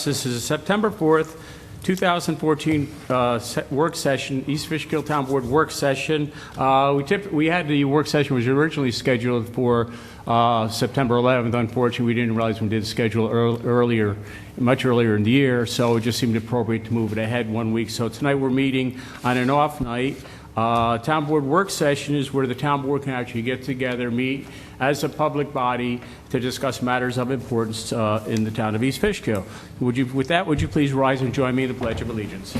This is a September 4th, 2014 work session, East Fishkill Town Board work session. We had the work session was originally scheduled for September 11th. Unfortunately, we didn't realize we did schedule much earlier in the year, so it just seemed appropriate to move it ahead 1 week. So tonight we're meeting on an off night. Town Board work session is where the town board can actually get together, meet as a public body to discuss matters of importance in the town of East Fishkill. With that, would you please rise and join me in the Pledge of Allegiance?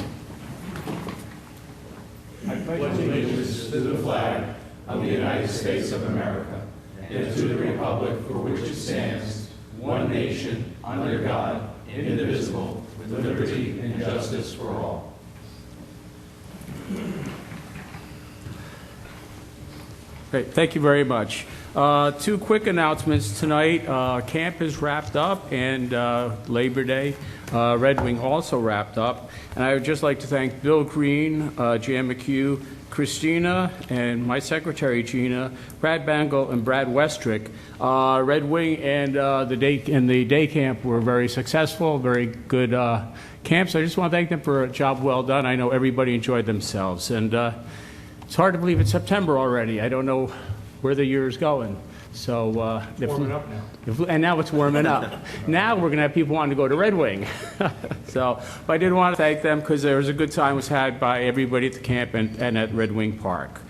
I pledge allegiance to the flag of the United States of America and to the republic for which it stands, one nation, under God, indivisible, with liberty and justice for all. Great, thank you very much. Two quick announcements tonight. Camp is wrapped up, and Labor Day, Red Wing also wrapped up. And I would just like to thank Bill Green, Jan McHugh, Christina, and my secretary Gina, Brad Bangle, and Brad Westrick. Red Wing and the day camp were very successful, very good camps. I just want to thank them for a job well done. I know everybody enjoyed themselves, and it's hard to believe it's September already. I don't know where the year is going. So Warming up now. And now it's warming up. Now we're going to have people wanting to go to Red Wing. So but I did want to thank them because there was a good time was had by everybody at the camp and at Red Wing Park.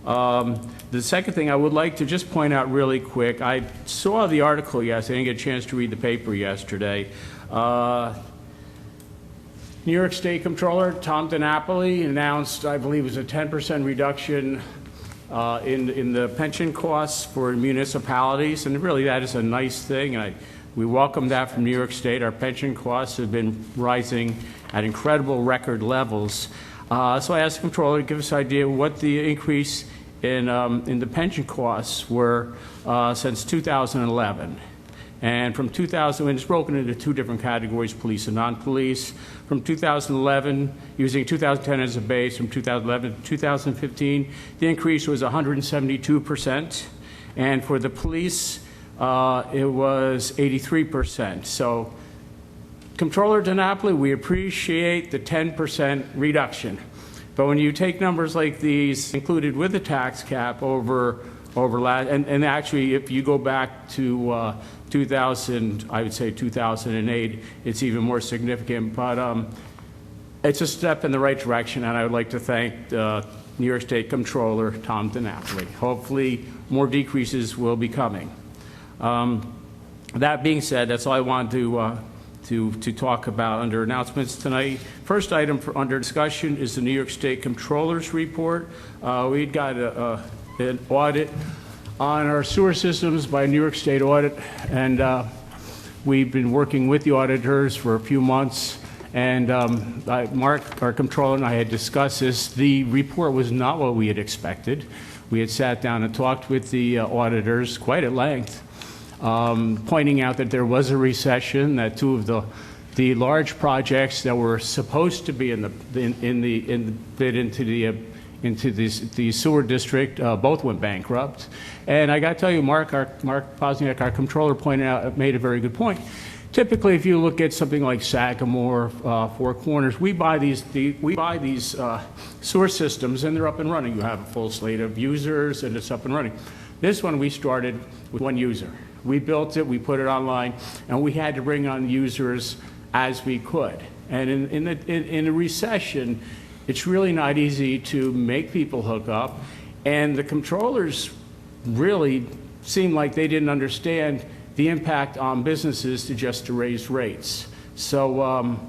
The second thing I would like to just point out really quick, I saw the article yesterday. I didn't get a chance to read the paper yesterday. New York State Comptroller Tom DiNapoli announced, I believe it was a 10% reduction in the pension costs for municipalities, and really that is a nice thing. And we welcome that from New York State. Our pension costs have been rising at incredible record levels. So I asked the Comptroller to give us an idea what the increase in the pension costs were since 2011. And from 2000, and it's broken into two different categories, police and non-police. From 2011, using 2010 as a base, from 2011 to 2015, the increase was 172%. And for the police, it was 83%. So, Comptroller DiNapoli, we appreciate the 10% reduction. But when you take numbers like these, included with the tax cap over last, and actually, if you go back to 2000, I would say 2008, it's even more significant. But it's a step in the right direction, and I would like to thank New York State Comptroller Tom DiNapoli. Hopefully, more decreases will be coming. That being said, that's all I wanted to talk about under announcements tonight. First item under discussion is the New York State Comptroller's report. We got an audit on our sewer systems by New York State Audit, and we've been working with the auditors for a few months, and Mark, our Comptroller, and I had discussed this. The report was not what we had expected. We had sat down and talked with the auditors quite at length, pointing out that there was a recession, that two of the large projects that were supposed to be in the bid into the sewer district, both went bankrupt. And I got to tell you, Mark Posniak, our Comptroller, made a very good point. Typically, if you look at something like Sagamore, Four Corners, we buy these sewer systems, and they're up and running. You have a full slate of users, and it's up and running. This one, we started with one user. We built it, we put it online, and we had to bring on users as we could. And in a recession, it's really not easy to make people hook up, and the controllers really seemed like they didn't understand the impact on businesses to raise rates. So,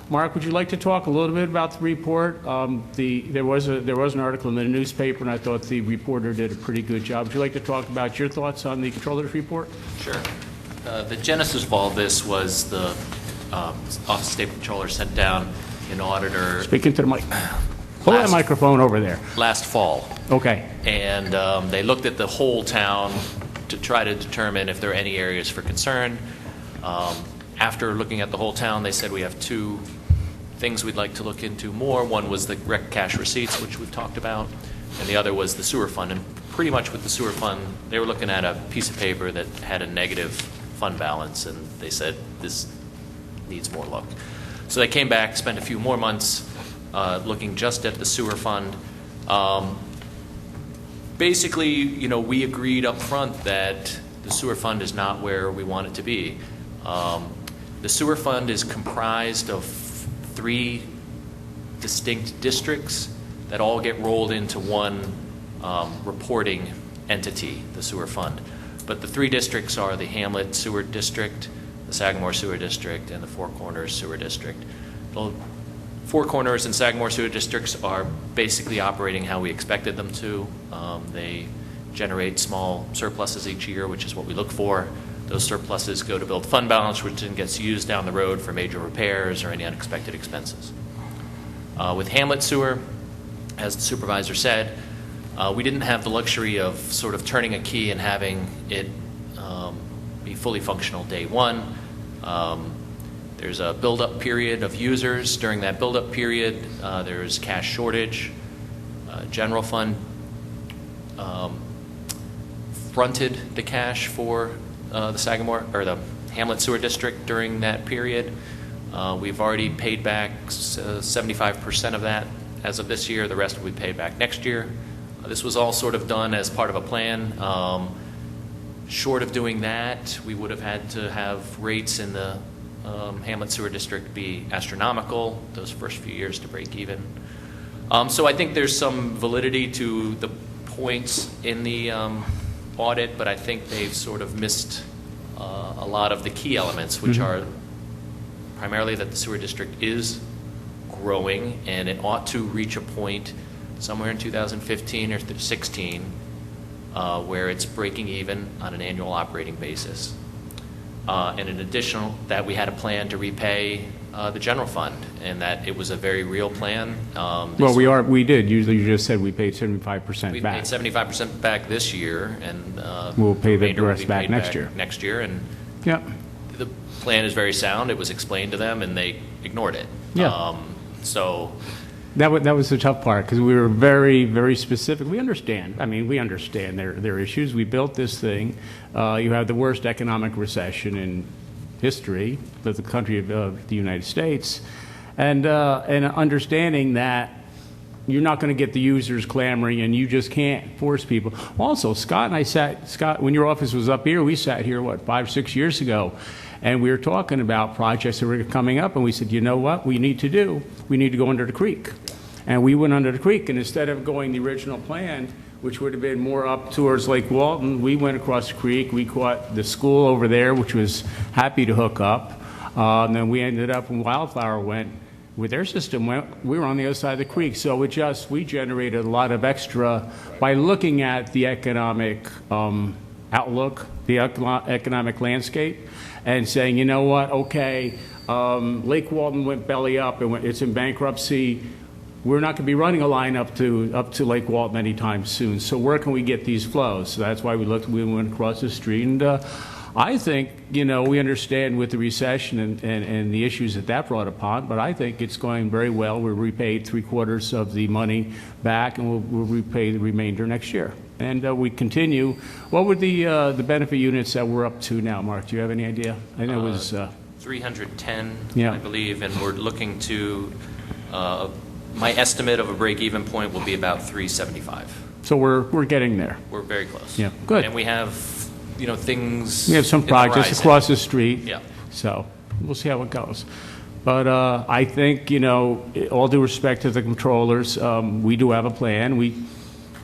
Mark, would you like to talk a little bit about the report? There was an article in the newspaper, and I thought the reporter did a pretty good job. Would you like to talk about your thoughts on the controller's report? Sure. The genesis of all this was the Office of State Controller sent down an auditor. Speak into the mic. Pull that microphone over there. Last fall. Okay. And they looked at the whole town to try to determine if there are any areas for concern. After looking at the whole town, they said we have two things we'd like to look into more. One was the rec cash receipts, which we've talked about, and the other was the sewer fund. And pretty much with the sewer fund, they were looking at a piece of paper that had a negative fund balance, and they said this needs more look. So they came back, spent a few more months looking just at the sewer fund. Basically, you know, we agreed up front that the sewer fund is not where we want it to be. The sewer fund is comprised of 3 distinct districts that all get rolled into one reporting entity, the sewer fund. But the 3 districts are the Hamlet Sewer District, the Sagamore Sewer District, and the Four Corners Sewer District. The Four Corners and Sagamore Sewer Districts are basically operating how we expected them to. They generate small surpluses each year, which is what we look for. Those surpluses go to build fund balance, which then gets used down the road for major repairs or any unexpected expenses. With Hamlet Sewer, as the supervisor said, we didn't have the luxury of sort of turning a key and having it be fully functional day one. There's a build-up period of users. During that build-up period, there's cash shortage. General fund fronted the cash for the Sagamore or the Hamlet Sewer District during that period. We've already paid back 75% of that as of this year. The rest will be paid back next year. This was all sort of done as part of a plan. Short of doing that, we would have had to have rates in the Hamlet Sewer District be astronomical those first few years to break even. So I think there's some validity to the points in the audit, but I think they've sort of missed a lot of the key elements, which are primarily that the sewer district is growing and it ought to reach a point somewhere in 2015 or 16 where it's breaking even on an annual operating basis. And in addition, that we had a plan to repay the general fund, and that it was a very real plan. Well, we did. Usually, you just said we paid 75% we back. paid 75% back this year, and we'll pay the remainder will rest be back paid next year. Next year, and yeah, the plan is very sound. It was explained to them, and they ignored it. Yeah. So. That was the tough part, because we were very, very specific. We understand. I mean, we understand their issues. We built this thing. You have the worst economic recession in history of the country of the United States, and understanding that you're not going to get the users clamoring, and you just can't force people. Also, Scott and I Scott, when your office was up here, we sat here, 5 or 6 years ago, and we were talking about projects that were coming up, and we said, you know what we need to do? We need to go under the creek. And we went under the creek, and instead of going the original plan, which would have been more up towards Lake Walton, we went across the creek. We caught the school over there, which was happy to hook up. And then we ended up when Wildflower went, with their system went, we were on the other side of the creek. So we generated a lot of extra by looking at the economic outlook, the economic landscape, and saying, you know what, okay, Lake Walton went belly up, and it's in bankruptcy. We're not going to be running a line up to Lake Walton anytime soon. So where can we get these flows? So that's why we went across the street. And I think, we understand with the recession and the issues that brought upon, but I think it's going very well. We repaid 3/4 of the money back, and we'll repay the remainder next year. And we continue. What were the benefit units that we're up to now, Mark? Do you have any idea? I know it was 310, yeah. I believe, and we're looking to. My estimate of a break-even point will be about 375. So we're getting there. We're very close. Yeah, good. And we have, things. We have some in the projects horizon. across the street. Yeah. So we'll see how it goes. But I think, all due respect to the controllers, we do have a plan.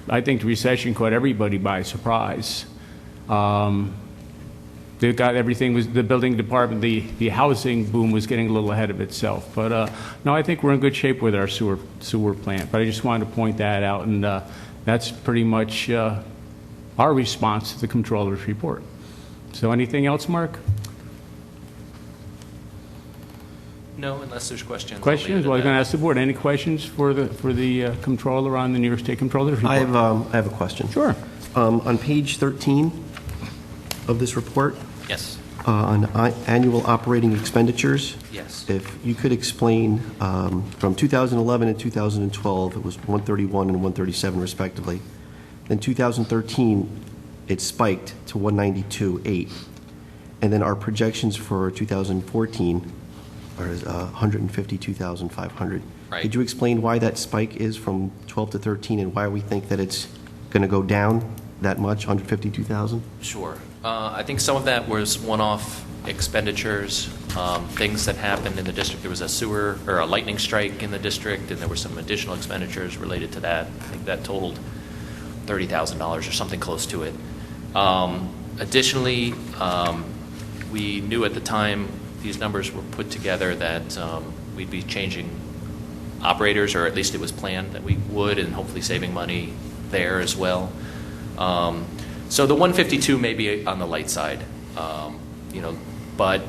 I think the recession caught everybody by surprise. They've got everything, the building department, the housing boom was getting a little ahead of itself. But no, I think we're in good shape with our sewer plant. But I just wanted to point that out, and that's pretty much our response to the controller's report. So anything else, Mark? No, unless there's questions. Questions? Well, I'm going to ask the board. Any questions for the controller on the New York State Controller's report? I have a question. Sure. On page 13 of this report, Yes. on annual operating expenditures, Yes. if you could explain, from 2011 and 2012, it was 131 and 137 respectively. Then 2013, it spiked to 192.8. And then our projections for 2014 or 152,500. Right. Could you explain why that spike is from 12 to 13 and why we think that it's going to go down that much, 152,000? Sure. I think some of that was one-off expenditures, things that happened in the district. There was a sewer or a lightning strike in the district, and there were some additional expenditures related to that. I think that totaled $30,000 or something close to it. Additionally, we knew at the time these numbers were put together that we'd be changing operators, or at least it was planned that we would, and hopefully saving money there as well. So the 152 may be on the light side, but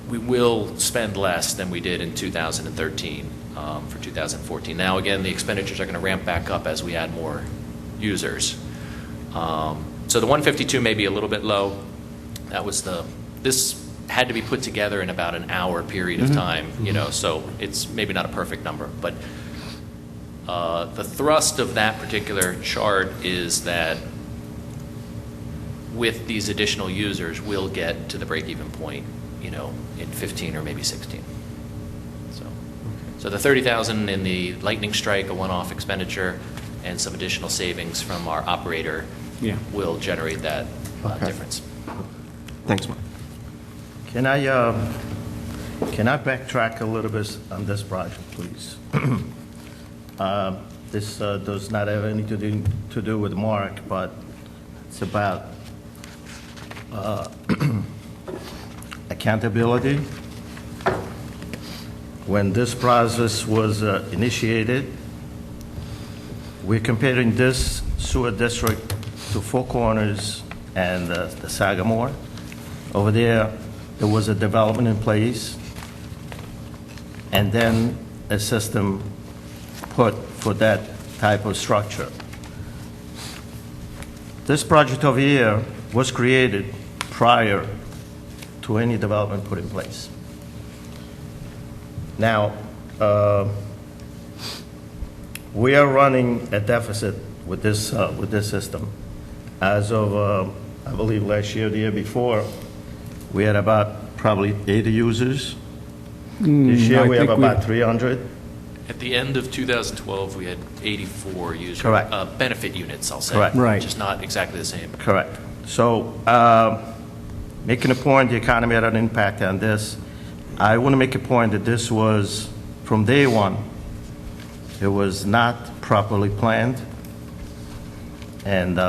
we will spend less than we did in 2013 for 2014. Now, again, the expenditures are going to ramp back up as we add more users. So the 152 may be a little bit low. This had to be put together in about an hour period of time, so it's maybe not a perfect number. But the thrust of that particular chart is that with these additional users, we'll get to the break-even point, in 15 or maybe 16. So the 30,000 in the lightning strike, a one-off expenditure, and some additional savings from our operator will generate that difference. Thanks, Mark. Can I backtrack a little bit on this project, please? This does not have anything to do with Mark, but it's about accountability. When this process was initiated, we're comparing this sewer district to Four Corners and the Sagamore. Over there was a development in place, and then a system put for that type of structure. This project over here was created prior to any development put in place. Now, we are running a deficit with this system. As of, I believe last year, the year before, we had about probably 80 users. This year we have about 300. At the end of 2012, we had 84 users. Correct. Benefit units, I'll say. Correct. Right. Which is not exactly the same. Correct. So, making a point, the economy had an impact on this. I want to make a point that this was, from day one, it was not properly planned. And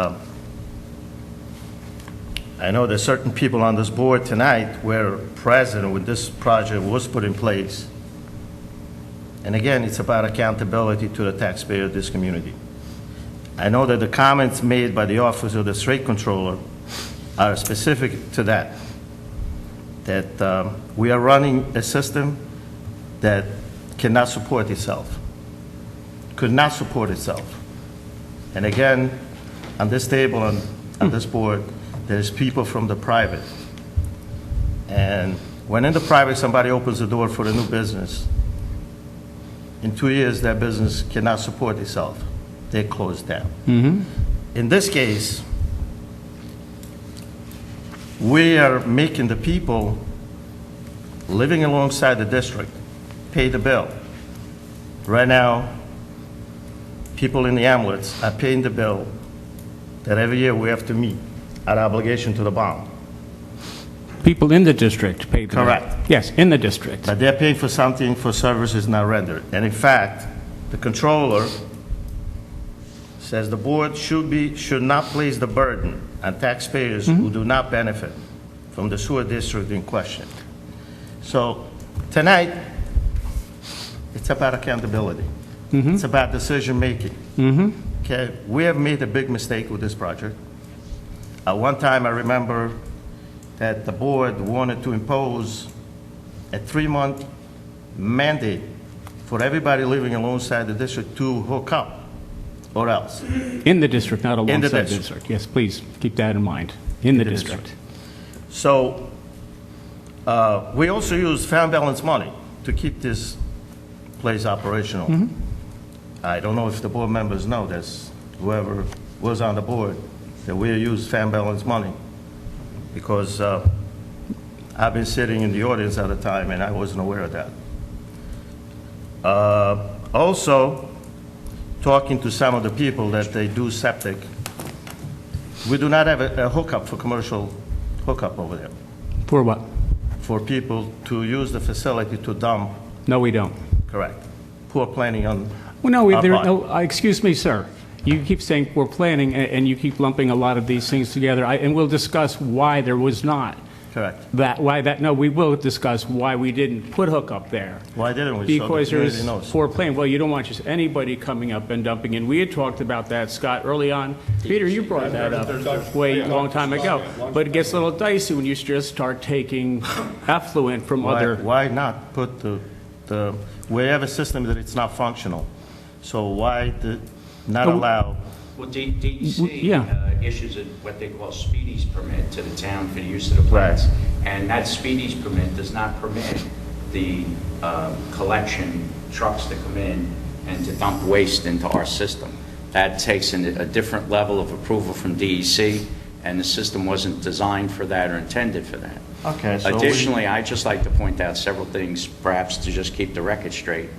I know that certain people on this board tonight were present when this project was put in place. And again, it's about accountability to the taxpayer of this community. I know that the comments made by the Office of the State Controller are specific to that we are running a system that cannot support itself, could not support itself. And again, on this table, on this board, there's people from the private. And when in the private, somebody opens the door for a new business, in 2 years, that business cannot support itself. They close down. In this case, we are making the people living alongside the district pay the bill. Right now, people in the hamlets are paying the bill that every year we have to meet our obligation to the bond. People in the district pay the bill. Correct. Yes, in the district. But they're paying for something for services not rendered. And in fact, the controller says the board should not place the burden on taxpayers who do not benefit from the sewer district in question. So tonight, it's about accountability. It's about decision making. Okay, we have made a big mistake with this project. At one time, I remember that the board wanted to impose a 3-month mandate for everybody living alongside the district to hook up, or else. In the district, not alongside the district. district. Yes, please, keep that in mind. In the district. So we also use fund balance money to keep this place operational. I don't know if the board members know this, whoever was on the board, that we use fund balance money because I've been sitting in the audience at the time, and I wasn't aware of that. Also, talking to some of the people that they do septic, we do not have a hookup for commercial hookup over there, For what? for people to use the facility to dump, No, we don't. correct. Poor planning on, Well, no, Our part. excuse me, sir. You keep saying we're planning, and you keep lumping a lot of these things together, and we'll discuss why there was not. correct. No, we will discuss why we didn't put hookup there. Why didn't we? So the Because there community is knows. poor planning. Well, you don't want just anybody coming up and dumping in. We had talked about that, Scott, early on. Peter, you brought that up way a long time ago. But it gets a little dicey when you just start taking effluent from other. Why not put we have a system that it's not functional, so why not allow? Well, DEC Yeah. issues what they call Speedies permit to the town for the use of the plants. And that Speedies permit does not permit the collection trucks to come in and to dump waste into our system. That takes a different level of approval from DEC, and the system wasn't designed for that or intended for that. Okay, so Additionally, I'd just like to point out several things, perhaps to just keep the record straight.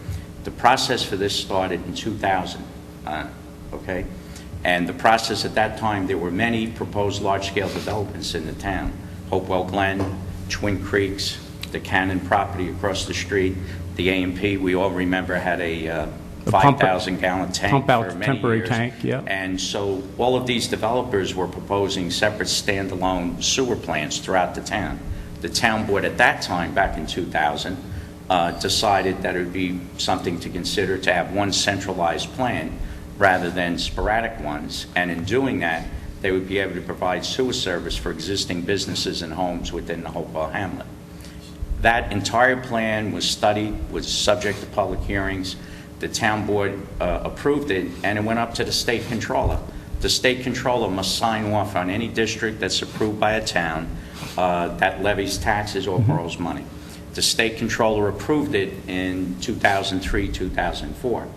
The process for this started in 2000, okay? And the process at that time, there were many proposed large-scale developments in the town. Hopewell Glen, Twin Creeks, the Cannon property across the street, the A&P, we all remember, had a 5,000-gallon tank pump out for many temporary years. tank, yeah. And so all of these developers were proposing separate standalone sewer plants throughout the town. The town board at that time, back in 2000, decided that it would be something to consider to have one centralized plan rather than sporadic ones. And in doing that, they would be able to provide sewer service for existing businesses and homes within the Hopewell hamlet. That entire plan was studied, was subject to public hearings. The town board approved it, and it went up to the state controller. The state controller must sign off on any district that's approved by a town that levies taxes or borrows money. The state controller approved it in 2003, 2004.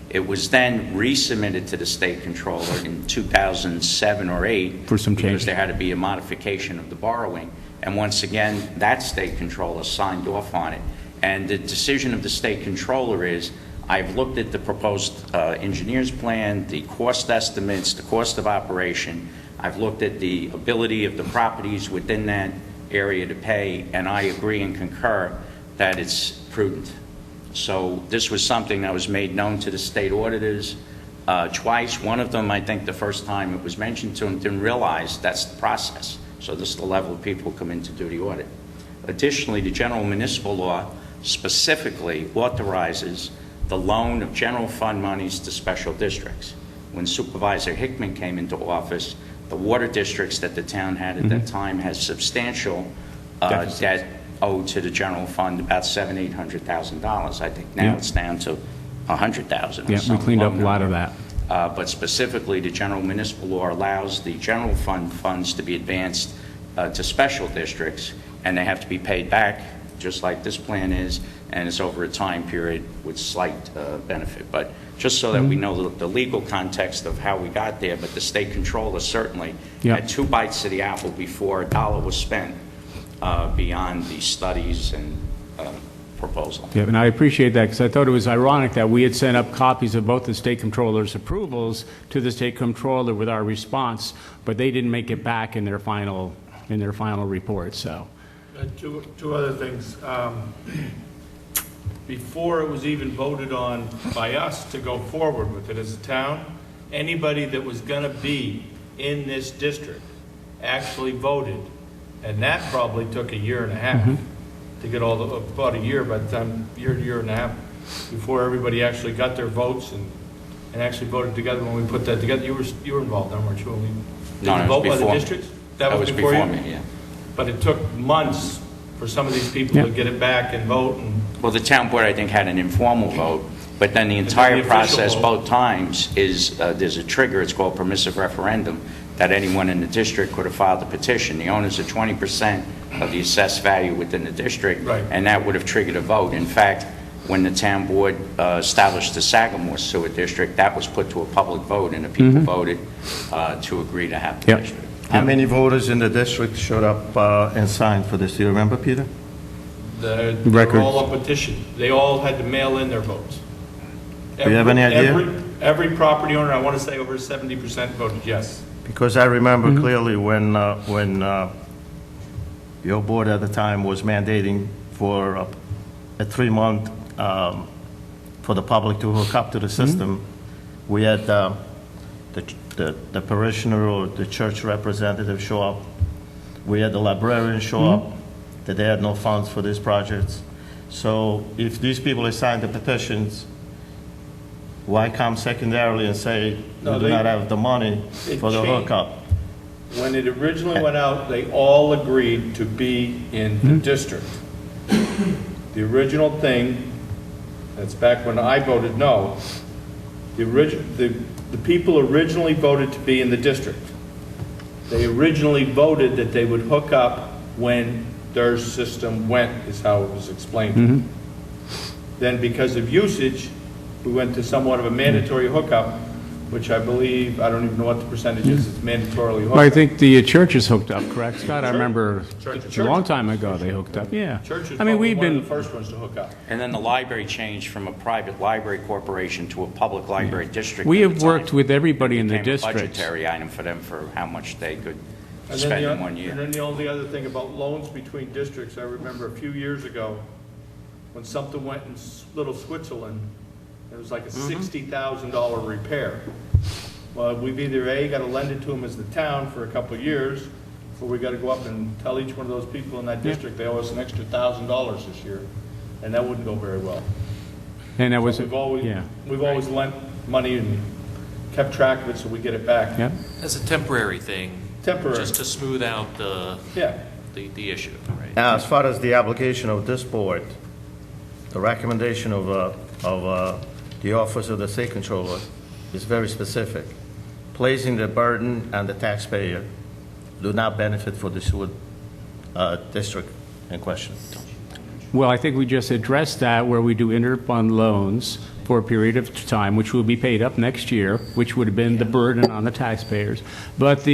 It was then resubmitted to the state controller in 2007 or 8 For some change. because there had to be a modification of the borrowing. And once again, that state controller signed off on it. And the decision of the state controller is, I've looked at the proposed engineer's plan, the cost estimates, the cost of operation. I've looked at the ability of the properties within that area to pay, and I agree and concur that it's prudent. So this was something that was made known to the state auditors twice. One of them, I think the first time it was mentioned to them, didn't realize that's the process. So this is the level of people who come in to do the audit. Additionally, the general municipal law specifically authorizes the loan of general fund monies to special districts. When Supervisor Hickman came into office, the water districts that the town had at that time had substantial debt owed to the general fund, about $700,000, $800,000. I think now Yeah. it's down to $100,000. Yeah, we cleaned up a lot of that. But specifically, the general municipal law allows the general fund funds to be advanced to special districts, and they have to be paid back, just like this plan is, and it's over a time period with slight benefit. But just so that we know the legal context of how we got there, but the state controller certainly Yeah. had 2 bites of the apple before a dollar was spent beyond the studies and proposal. Yeah, and I appreciate that, because I thought it was ironic that we had sent up copies of both the state controller's approvals to the state controller with our response, but they didn't make it back in their final report, so. Two other things. Before it was even voted on by us to go forward with it as a town, anybody that was going to be in this district actually voted, and that probably took a year and a half to get about a year by the time, year and a half, before everybody actually got their votes and actually voted together when we put that together. You were involved, weren't you? When we No, did it the was vote by the before me. districts? That was before you? me, yeah. But it took months for some of these people to get it back and vote, and Well, the town board, I think, had an informal vote, but then the entire the official process, vote. both times, is there's a trigger, it's called permissive referendum, that anyone in the district could have filed a petition. The owners are 20% of the assessed value within the district, Right. and that would have triggered a vote. In fact, when the town board established the Sagamore Sewer District, that was put to a public vote, and the people voted to agree to have the Yep. district. How many voters in the district showed up and signed for this? Do you remember, Peter? They're Records. all on petition. They all had to mail in their votes. Do you have any idea? Every property owner, I want to say over 70% voted yes. Because I remember clearly when your board at the time was mandating for a 3-month for the public to hook up to the system, we had the parishioner or the church representative show up. We had the librarian show up, that they had no funds for these projects. So if these people have signed the petitions, why come secondarily and say No, we do they- not have the money it for the changed. hookup? When it originally went out, they all agreed to be in the district. The original thing, that's back when I voted no, the people originally voted to be in the district. They originally voted that they would hook up when their system went, is how it was explained to me. Then because of usage, we went to somewhat of a mandatory hookup, which I believe, I don't even know what the percentage is, it's mandatorily hooked Well, I up. think the church is hooked up, correct, Scott? I remember Church. a long time ago they hooked up, yeah. Church is I mean, probably we've one of been, the first ones to hook up. And then the library changed from a private library corporation to a public library district. we at the have worked time. with everybody in the Became a district. budgetary item for them for how much they could And spend then in 1 And year. then the only other thing about loans between districts, I remember a few years ago, when something went in Little Switzerland, it was like a $60,000 repair. Well, we've either A, got to lend it to them as the town for a couple of years, or we got to go up and tell each one of those people in that district they owe us an extra $1,000 this year, and that wouldn't go very well. And that was, We've always yeah, lent money and kept track of it so we get it back. yeah. As a temporary thing. Temporary. Just to smooth out Yeah. the issue, right? Now, as far as the application of this board, the recommendation of the Office of the State Controller is very specific. Placing the burden on the taxpayer do not benefit for the sewer district in question. Well, I think we just addressed that where we do interfund loans for a period of time, which will be paid up next year, which would have been the burden on the taxpayers. But all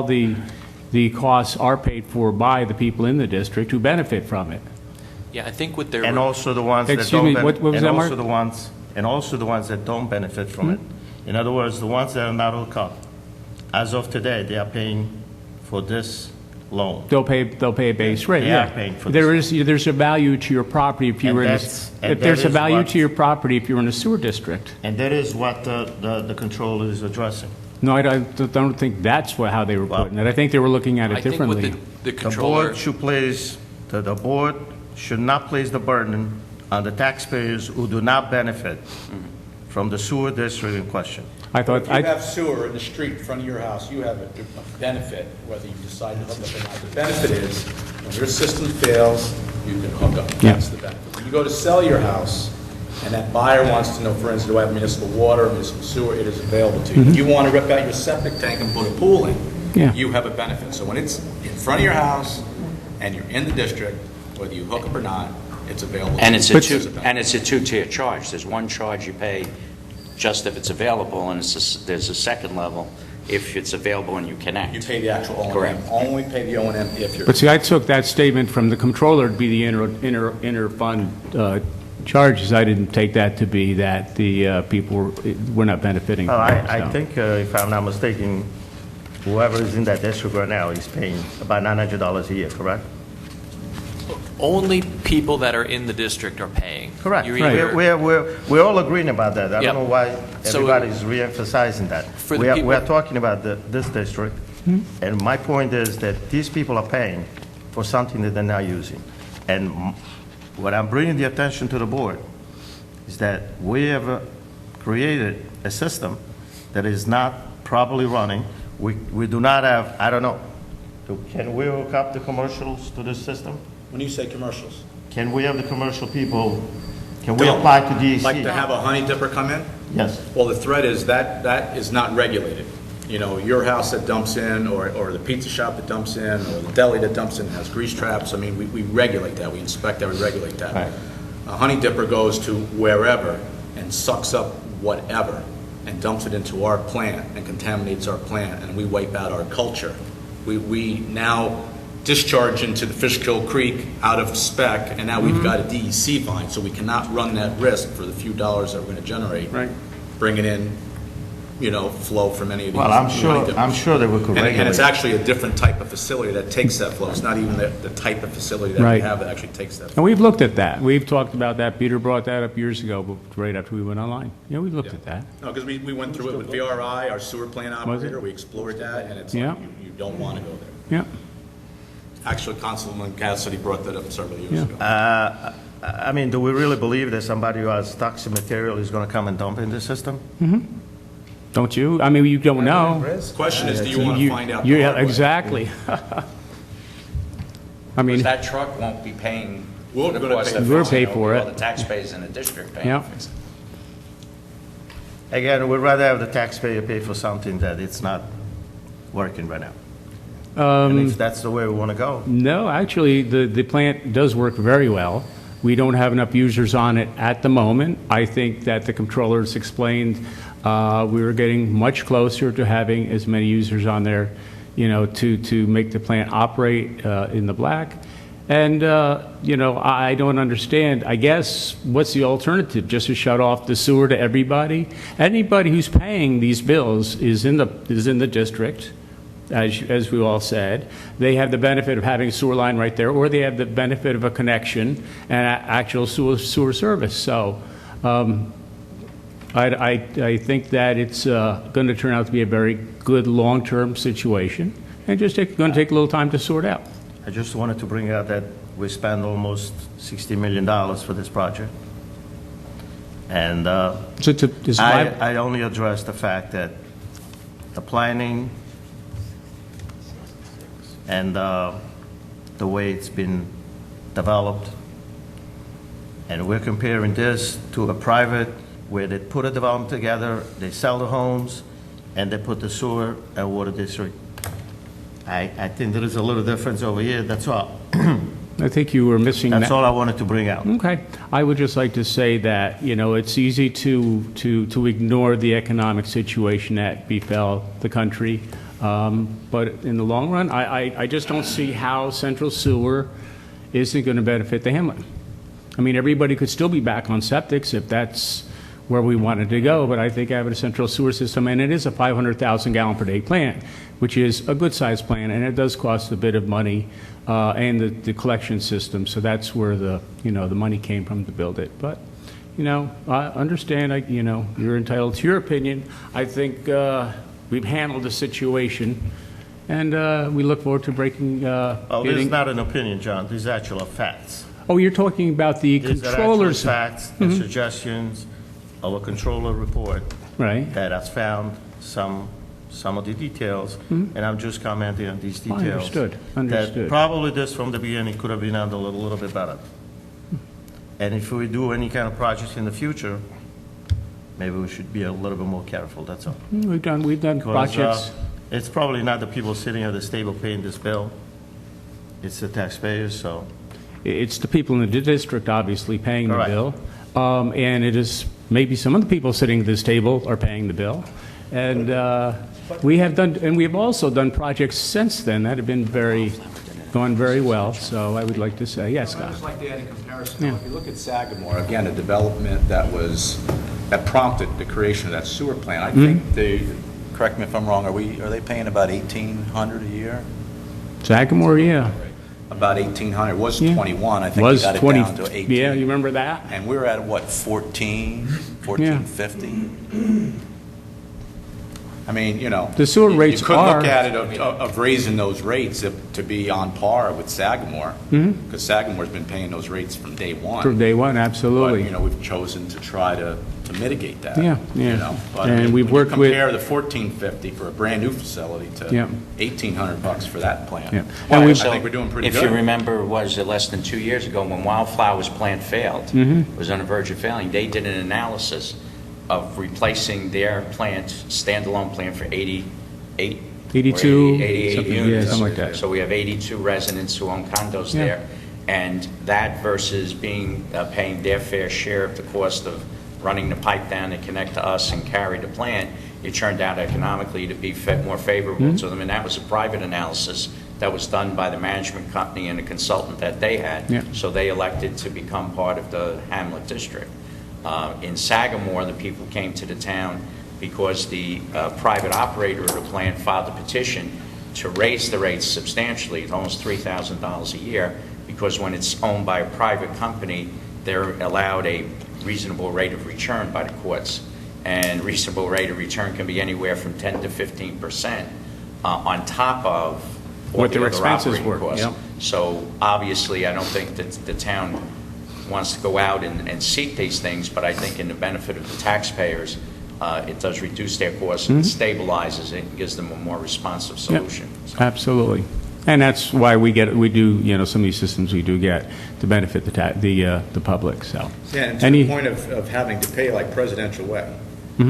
the costs are paid for by the people in the district who benefit from it. Yeah, I think what they're. And also the ones that Excuse don't, me, what was and that, also Mark? the ones that don't benefit from it. In other words, the ones that are not hooked up, as of today, they are paying for this loan. They'll pay a base rate, They yeah. are paying for There's a value to your property if you And were in, that's- and if there's that a is value what- to your property if you're in a sewer district. And that is what the controller is addressing. No, I don't think that's how they were Well, putting it. I think they were looking at I it think what differently. the The controller. board should place, the board should not place the burden on the taxpayers who do not benefit from the sewer district in question. I thought, If you have sewer in the street in front of your house, you have a benefit, whether you decide to hook up or not. The benefit is, when your system fails, you can hook up. Yeah. That's the benefit. When you go to sell your house, and that buyer wants to know, for instance, do I have municipal water, municipal sewer, it is available to you. If you want to rip out your septic tank and put a pool in, Yeah. you have a benefit. So when it's in front of your house, and you're in the district, whether you hook up or not, it's available. And to it's you. a two-tier charge. There's one charge you pay just if it's available, and there's a second level if it's available and you connect. You pay the actual O&M. Correct. Only pay the O&M if you're. but see, I took that statement from the controller to be the inter-fund charges. I didn't take that to be that the people were not benefiting. Well, from it, I so. think, if I'm not mistaken, whoever is in that district right now is paying about $900 a year, correct? Only people that are in the district are paying. Correct. You're either- We're all agreeing about that. I Yep. don't know why So- everybody's re-emphasizing that. For the We are people- talking about this district, and my point is that these people are paying for something that they're not using. And what I'm bringing the attention to the board is that we have created a system that is not properly running. We do not have, I don't know, can we hook up the commercials to this system? When you say commercials. Can we have the commercial people, can we apply to DEC? Like to have a honey dipper come in? Yes. Well, the threat is that is not regulated. You know, your house that dumps in, or the pizza shop that dumps in, or the deli that dumps in has grease traps. I mean, we regulate that, we inspect that, we regulate that. Right. A honey dipper goes to wherever and sucks up whatever. and dumps it into our plant and contaminates our plant, and we wipe out our culture. We now discharge into the Fishkill Creek out of spec, and now we've got a DEC fine, so we cannot run that risk for the few dollars that we're going to generate. Right. Bringing in, flow from any of these. Well, I'm sure that we could regulate. And it's actually a different type of facility that takes that flow. It's not even the type of facility that we Right. have that actually takes that And flow. we've looked at that. We've talked about that. Peter brought that up years ago, but right after we went online. Yeah, we've looked at that. No, because we went through it with VRI, our sewer plant operator, we explored that, and it's like, Yeah. you don't want to go there. Yeah. Actually, Councilman Cassidy brought that up several years Yeah. ago. I mean, do we really believe that somebody who has toxic material is going to come and dump in the system? Don't you? I mean, you don't know. The question is, do you want to find out the Yeah, hard way? exactly. I mean, Because that truck won't be paying We're the gonna cost pay of We'll fixing pay it. for All it. the taxpayers in the district paying Yeah. to fix it. Again, we'd rather have the taxpayer pay for something that it's not working right now. And if that's the way we want to go. no, actually, the plant does work very well. We don't have enough users on it at the moment. I think that the controllers explained we were getting much closer to having as many users on there, to make the plant operate in the black. And, I don't understand. I guess, what's the alternative? Just to shut off the sewer to everybody? Anybody who's paying these bills is in the district, as we all said. They have the benefit of having a sewer line right there, or they have the benefit of a connection and actual sewer service. So I think that it's going to turn out to be a very good long-term situation, and just going to take a little time to sort out. I just wanted to bring out that we spent almost $60 million for this project. And So is I only addressed the fact that the planning and the way it's been developed, and we're comparing this to a private where they put a development together, they sell the homes, and they put the sewer and water district. I think there is a little difference over here, that's all. I think you were missing that. That's all I wanted to bring out. Okay. I would just like to say that, it's easy to ignore the economic situation that befell the country. But in the long run, I just don't see how central sewer isn't going to benefit the hamlet. I mean, everybody could still be back on septics if that's where we wanted to go, but I think having a central sewer system, and it is a 500,000 gallon per day plant, which is a good-sized plant, and it does cost a bit of money, and the collection system, so that's where the money came from to build it. But, I understand, you're entitled to your opinion. I think we've handled the situation, and we look forward to breaking, Oh, this is not an opinion, John, these are actual facts. Oh, you're talking about the These are actual controllers. facts and suggestions of a controller report Right. that has found some of the details, and I'm just commenting on these details. Understood, understood. That probably this from the beginning could have been handled a little bit better. And if we do any kind of projects in the future, maybe we should be a little bit more careful, that's all. We've done Because, projects. it's probably not the people sitting at the table paying this bill, it's the taxpayers, so. It's the people in the district obviously paying the Correct. bill. And it is, maybe some of the people sitting at this table are paying the bill. And we have also done projects since then that have been gone very well. So I would like to say, yes, I'd Scott. just like to add in comparison, if you look at Sagamore, again, a development that prompted the creation of that sewer plant, I think correct me if I'm wrong, are they paying about $1,800 a year? Sagamore, yeah. About $1,800, it was Yeah. 21, I think we Was got it 20, down to 18. yeah, you remember that? And we're at, what, 1450? I mean, The sewer rates you could are- look at it of raising those rates to be on par with Sagamore, because Sagamore's been paying those rates from day one. From day one, absolutely. But, we've chosen to try to mitigate that. Yeah, yeah. But, And we've worked when you with- compare the $1,450 for a brand-new facility to Yeah. $1,800 for that plant. Yeah. Well, And I we've- think we're doing pretty good. If you remember, was it less than 2 years ago when Wildflower's plant failed? Was on the verge of failing. They did an analysis of replacing their plant, standalone plant, for 88 82, or 88 something, yeah, units. something like that. So we have 82 residents who own condos Yeah. there. And that versus paying their fair share of the cost of running the pipe down to connect to us and carry the plant, it turned out economically to be more favorable to them. And that was a private analysis that was done by the management company and the consultant that they had. Yeah. So they elected to become part of the Hamlet District. In Sagamore, the people came to the town because the private operator of the plant filed a petition to raise the rates substantially, it's almost $3,000 a year, because when it's owned by a private company, they're allowed a reasonable rate of return by the courts. And reasonable rate of return can be anywhere from 10 to 15% on top of all What the their other expenses operating were, costs. yep. So obviously, I don't think that the town wants to go out and seek these things, but I think in the benefit of the taxpayers, it does reduce their costs and stabilizes it and gives them a more responsive Yep, solution. absolutely. And that's why we do, some of these systems we do get to benefit the public, so. Yeah, and to Any- the point of having to pay like Presidential Way.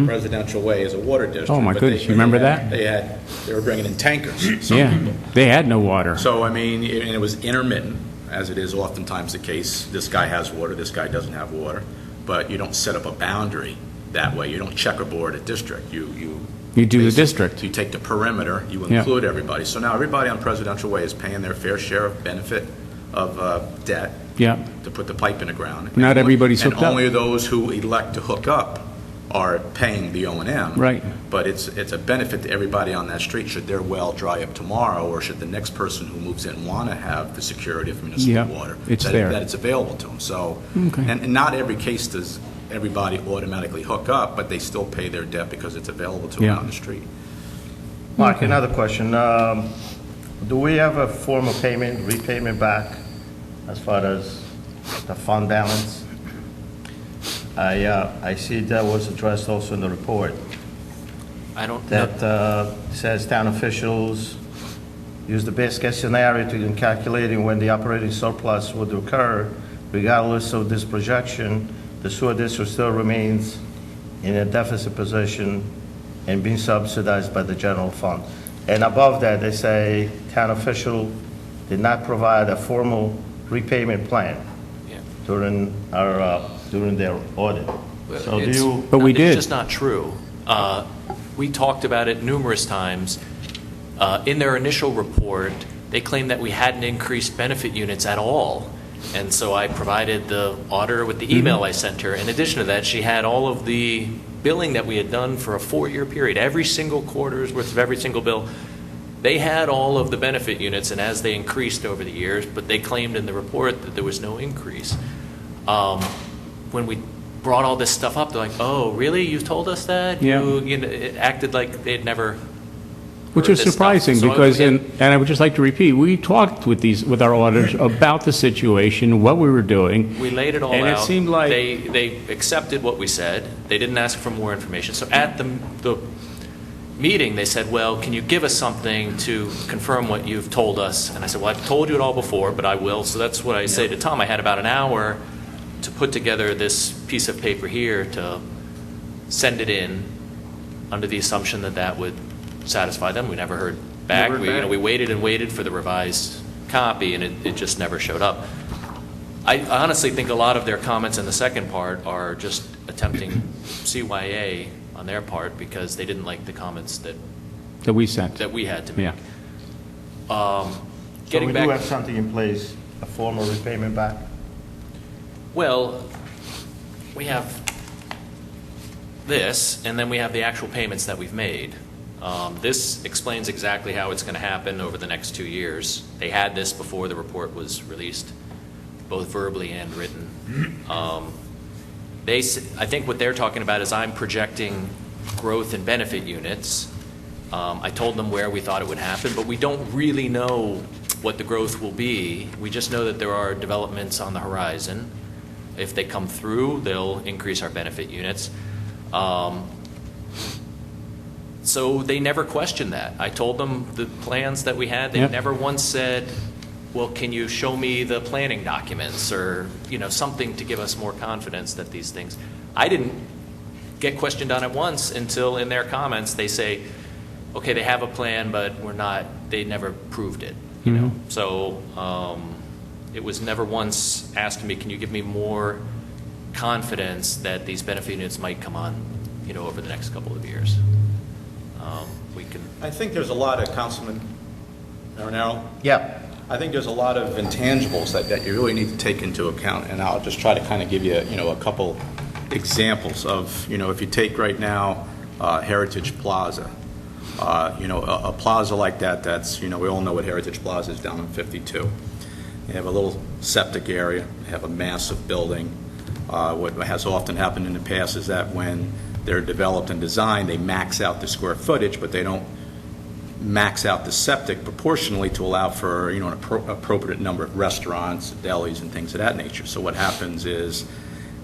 Presidential Way is a water district. Oh, my but goodness, you remember that? They were bringing in tankers, some Yeah, people. they had no water. So, I mean, and it was intermittent, as it is oftentimes the case. This guy has water, this guy doesn't have water. But you don't set up a boundary that way. You don't checkerboard a district. You You do the basically- district. You take the perimeter, you Yeah. include everybody. So now everybody on Presidential Way is paying their fair share of benefit of debt Yeah, to put the pipe in the ground. Not everybody's And hooked up. only those who elect to hook up are paying the O&M. Right. But it's a benefit to everybody on that street, should their well dry up tomorrow, or should the next person who moves in want to have the security of municipal Yeah, water. it's that there. That it's available to them, so. Okay. And not every case does everybody automatically hook up, but they still pay their debt because it's available to them Yeah. on the street. Mark, another question. Do we have a form of payment, repayment back as far as the fund balance? I see that was addressed also in the report, I don't know. that says town officials use the best case scenario in calculating when the operating surplus would occur. Regardless of this projection, the sewer district still remains in a deficit position and being subsidized by the general fund. And above that, they say town official did not provide a formal repayment plan Yeah. during their audit. So do It's- you, But we It's did. just not true. We talked about it numerous times. In their initial report, they claimed that we hadn't increased benefit units at all. And so I provided the auditor with the email I sent her. In addition to that, she had all of the billing that we had done for a 4-year period, every single quarter's worth of every single bill. They had all of the benefit units, and as they increased over the years, but they claimed in the report that there was no increase. When we brought all this stuff up, they're like, "Oh, really? You told us that?" Yeah. It acted like they'd never. Which heard is this surprising, stuff. So because, again, and I would just like to repeat, we talked with our auditors about the situation, what we were doing. we laid it all And out. it seemed like- They accepted what we said. They didn't ask for more information. So at the meeting, they said, "Well, can you give us something to confirm what you've told us?" And I said, "Well, I've told you it all before, but I will." So that's what I say to Tom. I had about an hour to put together this piece of paper here to send it in under the assumption that that would satisfy them. We never heard back. Never heard back. We waited and waited for the revised copy, and it just never showed up. I honestly think a lot of their comments in the second part are just attempting CYA on their part because they didn't like the comments That we sent. that we had to make. Yeah. so Getting we do back, have something in place, a formal repayment back? well, we have this, and then we have the actual payments that we've made. This explains exactly how it's going to happen over the next 2 years. They had this before the report was released, both verbally and written. I think what they're talking about is I'm projecting growth in benefit units. I told them where we thought it would happen, but we don't really know what the growth will be. We just know that there are developments on the horizon. If they come through, they'll increase our benefit units. So they never questioned that. I told them the plans that we had. They Yep. never once said, well, can you show me the planning documents or, something to give us more confidence that these things. I didn't get questioned on it once until in their comments they say, okay, they have a plan, but they never proved it. So it was never once asked me, can you give me more confidence that these benefit units might come on, over the next couple of years. We can, I think there's a lot of, Councilman Marinello, Yeah. I think there's a lot of intangibles that you really need to take into account, and I'll just try to kind of give you, a couple examples of, if you take right now Heritage Plaza, a plaza like that's, we all know what Heritage Plaza is down on 52. You have a little septic area, you have a massive building. What has often happened in the past is that when they're developed and designed, they max out the square footage, but they don't max out the septic proportionally to allow for, an appropriate number of restaurants, delis, and things of that nature. So what happens is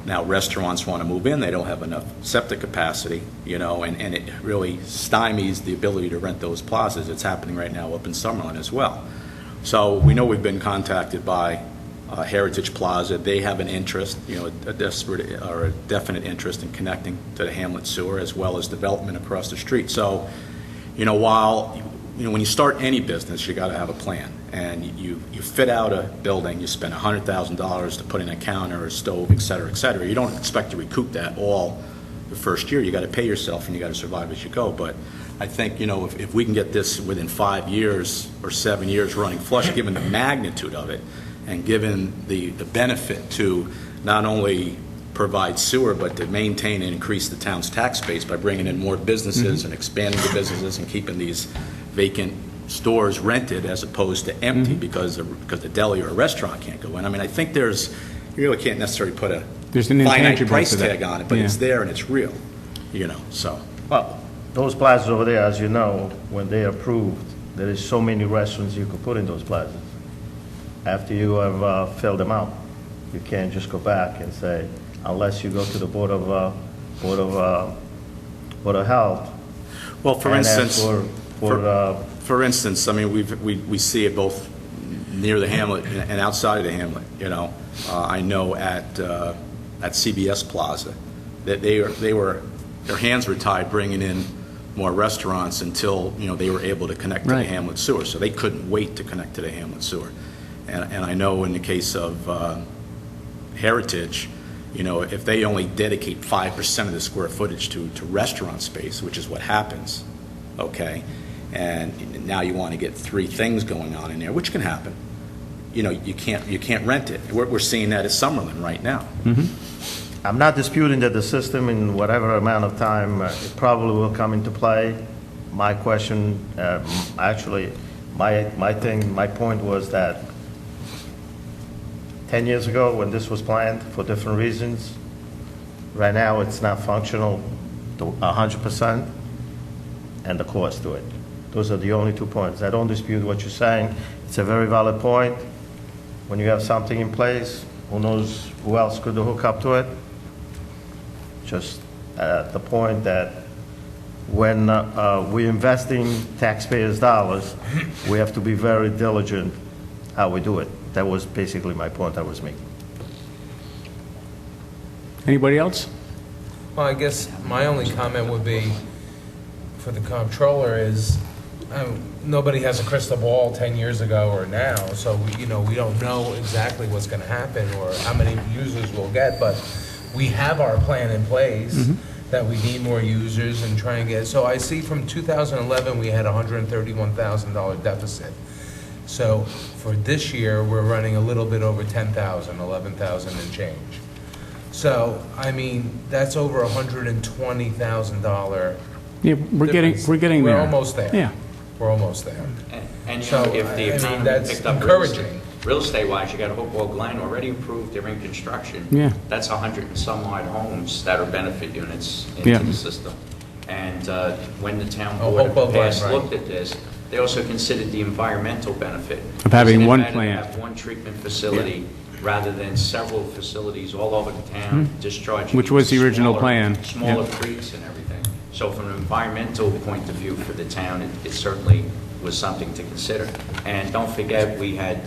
now restaurants want to move in, they don't have enough septic capacity, and it really stymies the ability to rent those plazas. It's happening right now up in Summerlin as well. So we know we've been contacted by Heritage Plaza. They have an interest, a desperate or a definite interest in connecting to the Hamlet sewer as well as development across the street. So, while when you start any business, you got to have a plan, and you fit out a building, you spend $100,000 to put in a counter, a stove, et cetera, et cetera. You don't expect to recoup that all the first year. You got to pay yourself, and you got to survive as you go. But I think if we can get this within 5 years or 7 years running flush, given the magnitude of it, and given the benefit to not only provide sewer, but to maintain and increase the town's tax base by bringing in more businesses and expanding the businesses and keeping these vacant stores rented as opposed to empty because the deli or a restaurant can't go in. I mean, I think you really can't necessarily put a There's an finite intangible price to that. tag on it, but Yeah. it's there and it's real, so. Well, those plazas over there, as you know, when they approved, there is so many restaurants you could put in those plazas. After you have filled them out, you can't just go back and say, unless you go to the Board of Health. Well, for and ask instance, for instance, I mean, we see it both near the hamlet and outside of the hamlet. I know at CBS Plaza that their hands were tied bringing in more restaurants until they were able to connect to the Right. hamlet sewer, so they couldn't wait to connect to the hamlet sewer. And I know in the case of Heritage, if they only dedicate 5% of the square footage to restaurant space, which is what happens, okay, and now you want to get 3 things going on in there, which can happen. You can't rent it. We're seeing that at Summerlin right now. I'm not disputing that the system in whatever amount of time, it probably will come into play. My question, actually, my point was that 10 years ago, when this was planned for different reasons, right now it's not functional to 100%, and the cost to it. Those are the only 2 points. I don't dispute what you're saying. It's a very valid point. When you have something in place, who knows who else could hook up to it? Just at the point that when we're investing taxpayers' dollars, we have to be very diligent how we do it. That was basically my point I was making. Anybody else? Well, I guess my only comment would be for the comptroller is nobody has a crystal ball 10 years ago or now, so we don't know exactly what's going to happen or how many users we'll get, but we have our plan in place that we need more users and try and get. So I see from 2011 we had $131,000 deficit. So for this year we're running a little bit over 10,000, 11,000 and change. So I mean that's over $120,000. Yeah, we're getting there. We're almost there. Yeah. We're almost there. And So, if the I mean, economy that's picked up encouraging. real estate-wise, you got Hopewell Glen already approved, they're in construction. Yeah. That's 100 and some odd homes that are benefit units Yeah. into the system. And when the town Oh, board in the Hopewell Glen, past right. looked at this, they also considered the environmental benefit. Of having Isn't it one better to plant. have one treatment facility rather than several facilities all over the town discharging. Which was the original smaller- plan. Smaller Yeah. creeks and everything. So from an environmental point of view for the town, it certainly was something to consider. And don't forget, we had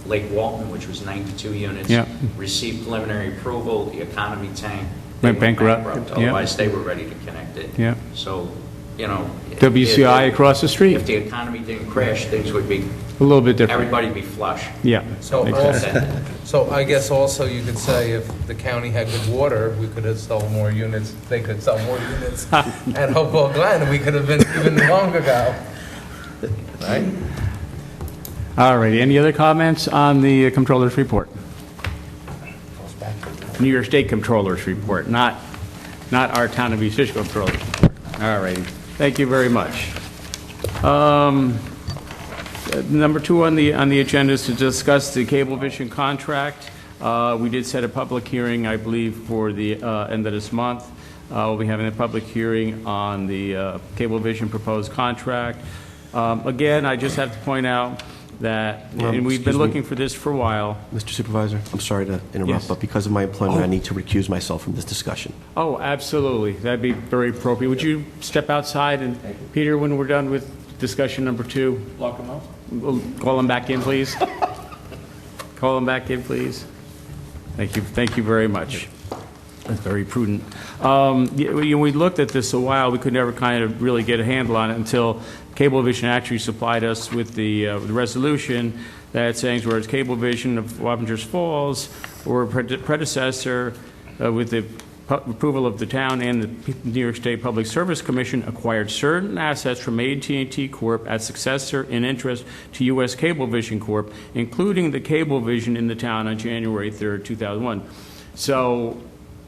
Lake Walton, which was 92 units. Yeah. Received preliminary approval, the economy tank. Went bankrupt. Yeah. Otherwise, they were ready to connect it. Yeah. So, WCI across the street. If the economy didn't crash, things would be, A little bit different. everybody'd be flush. Yeah. So exactly. So I guess also you could say if the county had good water, we could have sold more units, they could sell more units at Hopewell Glen, and we could have been even longer ago. Right? All righty, any other comments on the Comptroller's report? New York State Comptroller's report, not our Town of East Fishkill Comptroller's report. All righty, thank you very much. Number 2 on the agenda is to discuss the Cablevision contract. We did set a public hearing, I believe, for the end of this month. We'll be having a public hearing on the Cablevision proposed contract. Again, I just have to point out that, and we've been looking for this for a while. Mr. Supervisor, I'm sorry to interrupt, Yes. but because of my employment, I need to recuse myself from this discussion. Oh, absolutely. That'd be very appropriate. Would you step outside? And Peter, when we're done with discussion number 2, Lock them out. we'll call him back in, please. Call him back in, please. Thank you. Thank you very much. That's very prudent. We looked at this a while. We could never kind of really get a handle on it until Cablevision actually supplied us with the resolution that saying, whereas Cablevision of Wappingers Falls or predecessor with the approval of the town and the New York State Public Service Commission acquired certain assets from AT&T Corp. As successor in interest to U.S. Cablevision Corp., including the Cablevision in the town on January 3rd, 2001. So,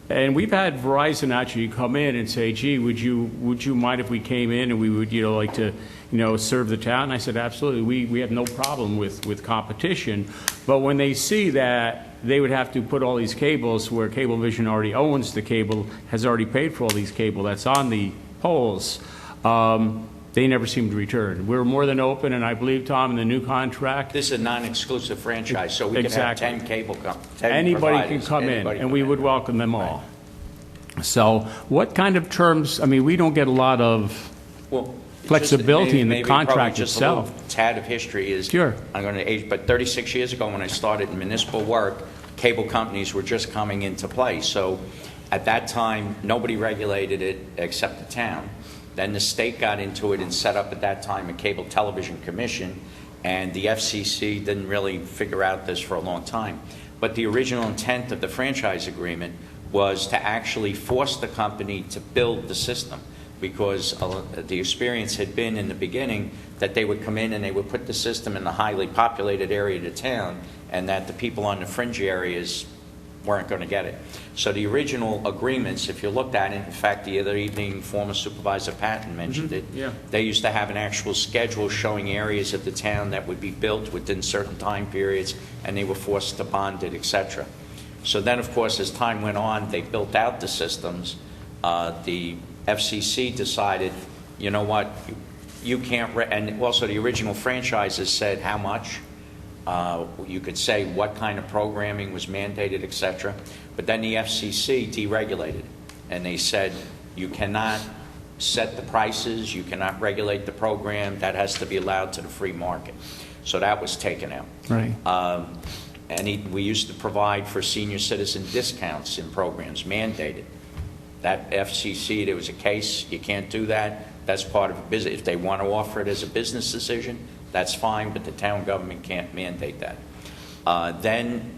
and we've had Verizon actually come in and say, gee, would you mind if we came in and we would, like to, serve the town? And I said, absolutely. We have no problem with competition. But when they see that they would have to put all these cables where Cablevision already owns the cable, has already paid for all these cable that's on the poles, they never seem to return. We're more than open, and I believe, Tom, in the new contract, This is a non-exclusive franchise, so we can have Exactly. 10 cable companies. anybody can come in, and we would welcome them all. So what kind of terms, we don't get a lot of flexibility in the contract itself. Just a little tad of history is, Sure. I'm going to age, but 36 years ago when I started in municipal work, cable companies were just coming into play. So at that time, nobody regulated it except the town. Then the state got into it and set up at that time a cable television commission, and the FCC didn't really figure out this for a long time. But the original intent of the franchise agreement was to actually force the company to build the system, because the experience had been in the beginning that they would come in and they would put the system in the highly populated area of the town, and that the people on the fringe areas weren't going to get it. So the original agreements, if you looked at it, in fact, the other evening, former Supervisor Patton mentioned it. Yeah. They used to have an actual schedule showing areas of the town that would be built within certain time periods, and they were forced to bond it, etc. So then, of course, as time went on, they built out the systems. The FCC decided, you know what, you can't, and also the original franchises said how much. You could say what kind of programming was mandated, etc. But then the FCC deregulated, and they said you cannot set the prices, you cannot regulate the program, that has to be allowed to the free market. So that was taken out. Right. We used to provide for senior citizen discounts in programs, mandated. That FCC, there was a case, you can't do that. That's part of a business. If they want to offer it as a business decision, that's fine, but the town government can't mandate that. Then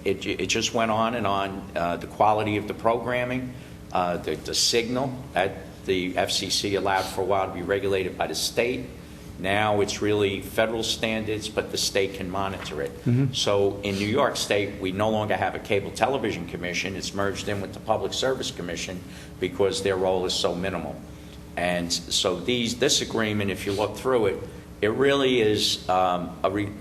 it just went on and on. The quality of the programming, the signal that the FCC allowed for a while to be regulated by the state. Now it's really federal standards, but the state can monitor it. Mm-hmm. So in New York State, we no longer have a cable television commission. It's merged in with the Public Service Commission because their role is so minimal. And so this agreement, if you look through it, it really is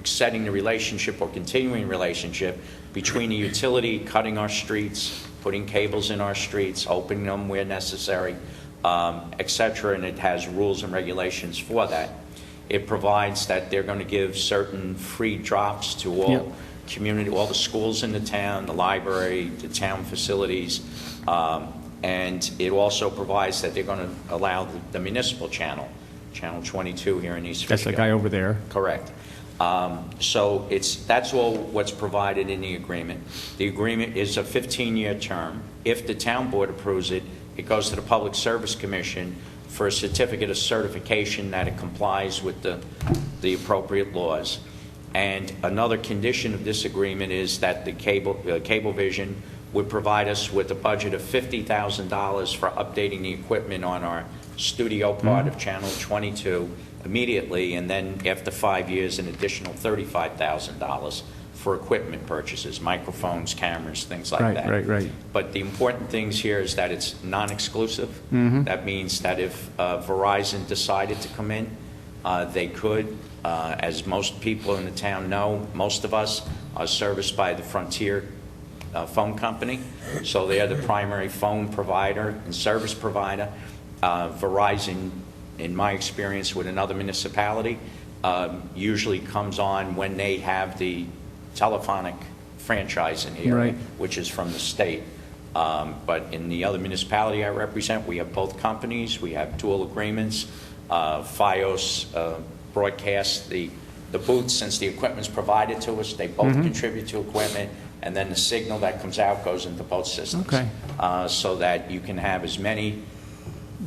setting the relationship or continuing relationship between the utility, cutting our streets, putting cables in our streets, opening them where necessary, et cetera, and it has rules and regulations for that. It provides that they're going to give certain free drops to all community, all the schools in the town, the library, the town facilities, and it also provides that they're going to allow the municipal channel, Channel 22 here in East Fishkill. That's the guy over there. Correct. So that's all what's provided in the agreement. The agreement is a 15-year term. If the town board approves it, it goes to the Public Service Commission for a certificate of certification that it complies with the appropriate laws. And another condition of this agreement is that the Cablevision would provide us with a budget of $50,000 for updating the equipment on our studio part of Channel 22 immediately, and then after 5 years, an additional $35,000 for equipment purchases, microphones, cameras, things like that. Right. But the important things here is that it's non-exclusive. That means that if Verizon decided to come in, they could. As most people in the town know, most of us are serviced by the Frontier phone company, so they are the primary phone provider and service provider. Verizon, in my experience with another municipality, usually comes on when they have the telephonic franchise in the area, which is from the state. But in the other municipality I represent, we have both companies. We have dual agreements. FiOS broadcasts the booths. Since the equipment's provided to us, they both contribute to equipment, and then the signal that comes out goes into both systems. Okay. So that you can have as many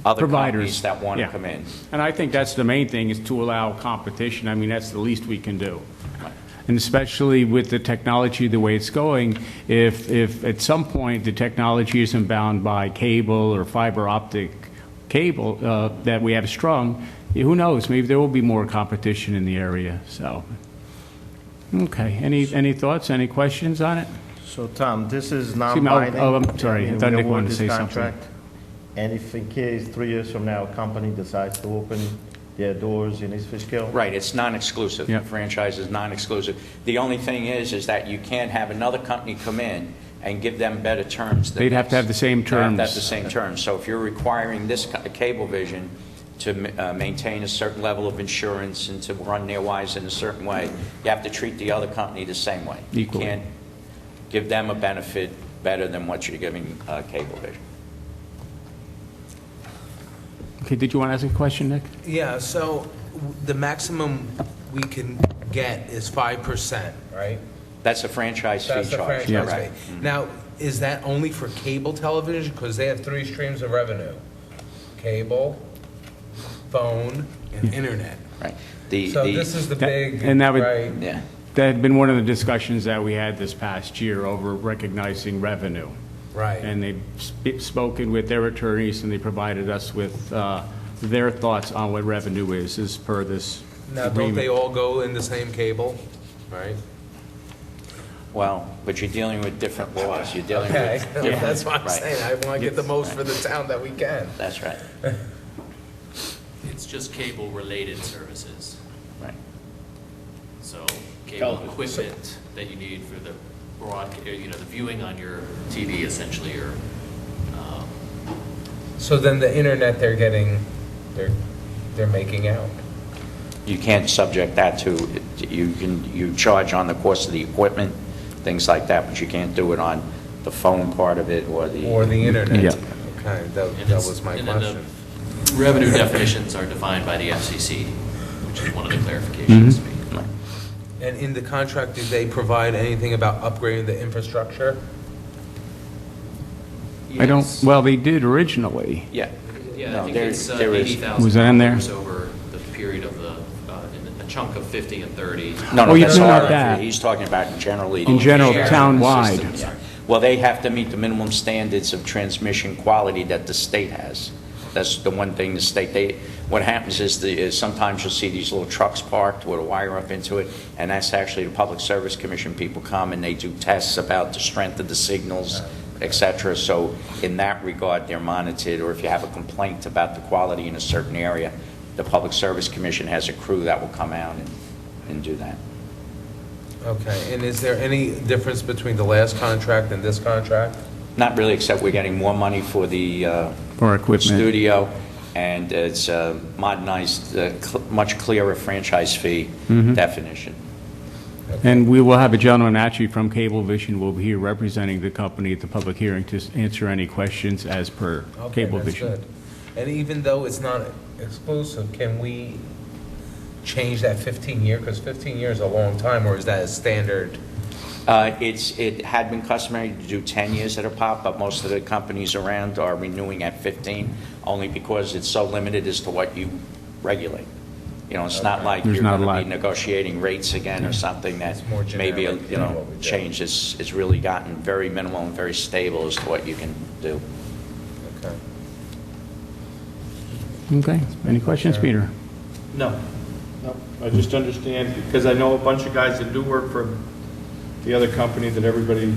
other Providers companies that want to come in. And I think that's the main thing, is to allow competition. I mean, that's the least we can do. And especially with the technology the way it's going, if at some point the technology isn't bound by cable or fiber optic cable that we have strung, who knows, maybe there will be more competition in the area. So, okay, any thoughts, any questions on it? So, Tom, this is See, non-binding. oh, I'm sorry, I We thought Nick award wanted to this say something. contract, and if in case 3 years from now, a company decides to open their doors in East Fishkill? Right, it's non-exclusive. Yep. The franchise is non-exclusive. The only thing is that you can't have another company come in and give them better terms than They'd have to have the same They have to have terms. the same terms. So if you're requiring this Cablevision to maintain a certain level of insurance and to run their wires in a certain way, you have to treat the other company the same way. Equally. You can't give them a benefit better than what you're giving Cablevision. Okay, did you want to ask a question, Nick? Yeah, so the maximum we can get is 5%, right? That's a franchise fee That's the charge. franchise Right. fee. Now, is that only for cable television? Because they have 3 streams of revenue: cable, phone, and internet. Right. So this is the big, and that would- right? Yeah. That had been one of the discussions that we had this past year over recognizing revenue. Right. And they've spoken with their attorneys, and they provided us with their thoughts on what revenue is, as per this Now, don't agreement. they all go in the same cable, right? Well, but you're dealing with different laws. You're dealing Okay, with different. that's what I'm Right. saying. I want to get the most for the town that we can. That's right. It's just cable-related services. Right. So cable equipment that you need for the the viewing on your TV essentially, or, So then the internet they're getting, they're making out. You can't subject that to, you charge on the cost of the equipment, things like that, but you can't do it on the phone part of it or the. Or the internet. Yeah. Okay, And that it's- was my and then question. the revenue definitions are defined by the FCC, which is one of the clarifications to be. And in the contract, did they provide anything about upgrading the infrastructure? I don't, Yes. well, they did originally. Yeah. Yeah, No, I think there- it's there is- $80,000 Was that in there? over the period of a chunk of 50 and 30. No, Oh, you're that's talking all about right. that. He's talking about generally. In general, sharing town-wide. systems. Well, they have to meet the minimum standards of transmission quality that the state has. That's the one thing the state, what happens is sometimes you'll see these little trucks parked with a wire up into it, and that's actually the Public Service Commission people come and they do tests about the strength of the signals, et cetera. So in that regard, they're monitored, or if you have a complaint about the quality in a certain area, the Public Service Commission has a crew that will come out and do that. Okay, and is there any difference between the last contract and this contract? Not really, except we're getting more money for the For equipment. studio, and it's modernized, much clearer franchise fee definition. And we will have a gentleman actually from Cablevision will be here representing the company at the public hearing to answer any questions as per Okay, that's Cablevision. good. And even though it's not exclusive, can we change that 15-year? Because 15 years is a long time, or is that a standard? It had been customary to do 10 years at a pop, but most of the companies around are renewing at 15, only because it's so limited as to what you regulate. You know, it's not like There's you're not a going to lot. be negotiating rates again or something that more maybe, generic you than know, what we do. change. It's really gotten very minimal and very stable as to what you can do. Okay. Okay, any questions, Peter? No, no, I just understand, because I know a bunch of guys that do work for the other company that everybody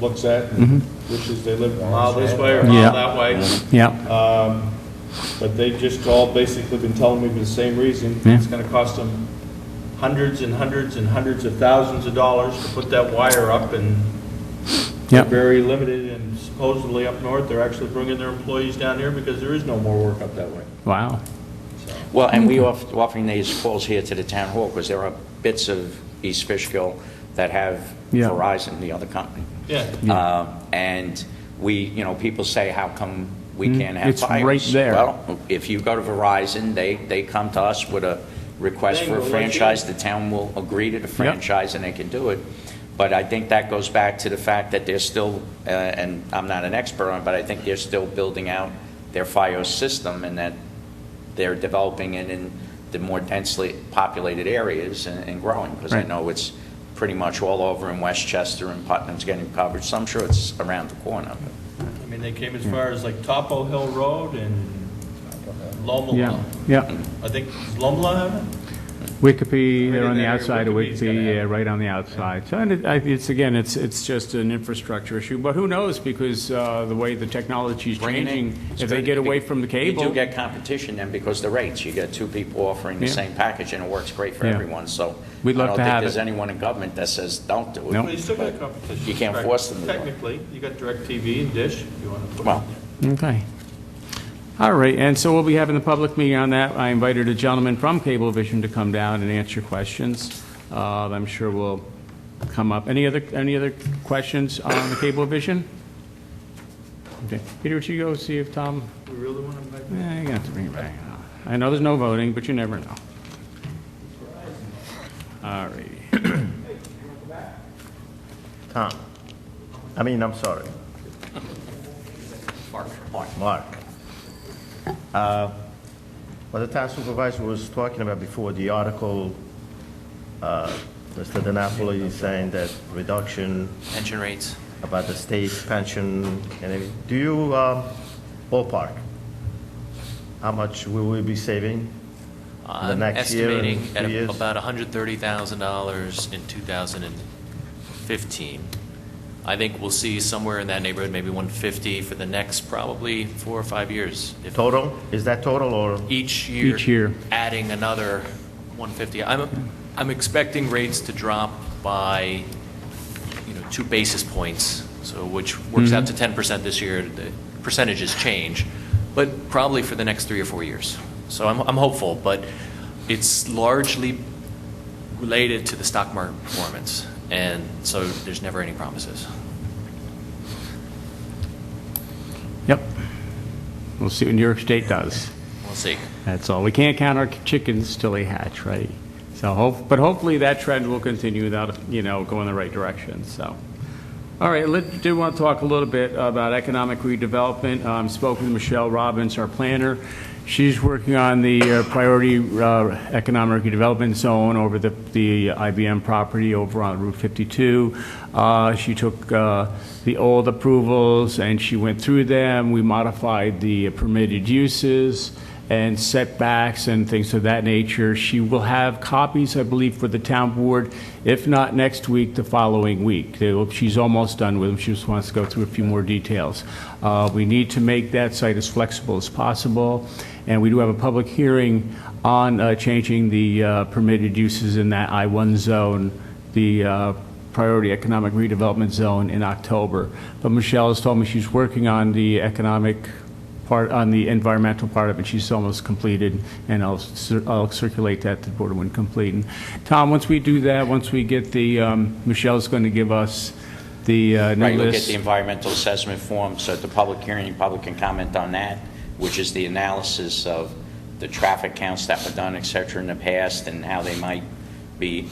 looks at and wishes they lived a mile this way or a Yeah. mile that way. Yeah, But they just all basically been telling me for the same reason. Yeah. It's gonna cost them hundreds and hundreds and hundreds of thousands of dollars to put that wire up, and they're Yep. very limited, and supposedly up north, they're actually bringing their employees down here because there is no more work up that way. wow. Well, and we often these calls here to the town hall because there are bits of East Fishkill that have Yeah. Verizon, the other company. Yeah. And we, you know, people say, how come we can't have It's Fios? right there. Well, if you go to Verizon, they come to us with a request Thing for a will let you- franchise. The town will agree to the franchise and they can do it. But I think that goes back to the fact that they're still, and I'm not an expert on it, but I think they're still building out their Fios system, and that they're developing it in the more densely populated areas and growing, because I Right. know it's pretty much all over in Westchester, and Putnam's getting coverage, so I'm sure it's around the corner. I mean, they came as far as like Topo Hill Road and Loma. Yeah, yeah. I think, does Loma have it? Wikipedia, they're on the Right in there, outside of Wikipedia's gonna Wikipedia, have it. right on the outside. So, and it's again, it's just an infrastructure issue, but who knows, because the way the technology is Bringing changing, in- it's if they good. get away from the You cable. do get competition then because the rates, you get two people offering the Yeah. same package, and it works great for Yeah. everyone, so. We'd love to I have don't think there's it. anyone in government that says, don't do it. No. Well, you still got competition. You can't force them to do it. Technically, you got DirecTV and Dish, if you want to put. Well, Okay. All right, and so we'll be having the public meeting on that. I invited a gentleman from Cablevision to come down and answer questions. I'm sure we'll come up. Any other questions on the Cablevision? Okay. Peter, would you go see if Tom, We really want to make. you're gonna have to bring it back. I know there's no voting, but you never know. All righty. Tom. I'm sorry. Mark. What the town supervisor was talking about before, the article, Mr. DiNapoli is saying that reduction Pension rates. about the state pension and everything. Do you, ballpark, how much will we be saving? I'm next year and estimating 2 at years? about $130,000 in 2015. I think we'll see somewhere in that neighborhood, maybe 150 for the next probably 4 or 5 years. If Total? Is that total or? Each year. Each year. Adding another 150. I'm expecting rates to drop by, 2 basis points, so which works out to 10% this year. The percentages change, but probably for the next 3 or 4 years. So I'm hopeful, but it's largely related to the stock market performance, and so there's never any promises. Yep. We'll see what New York State does. We'll see. That's all. We can't count our chickens till they hatch, right? So, but hopefully that trend will continue without, go in the right direction, so. All right, do want to talk a little bit about economic redevelopment. Spoke with Michelle Robbins, our planner. She's working on the priority economic redevelopment zone over the IBM property over on Route 52. She took the old approvals and she went through them. We modified the permitted uses and setbacks and things of that nature. She will have copies, I believe, for the town board, if not next week, the following week. She's almost done with them. She just wants to go through a few more details. We need to make that site as flexible as possible, and we do have a public hearing on changing the permitted uses in that I-1 zone, the priority economic redevelopment zone, in October. But Michelle has told me she's working on the economic part, on the environmental part of it. She's almost completed, and I'll circulate that to the board when complete. And Tom, once we do that, once we get the, Michelle's going to give us the new right, we'll get list. the environmental assessment form, so at the public hearing, the public can comment on that, which is the analysis of the traffic counts that were done, et cetera, in the past, and how they might be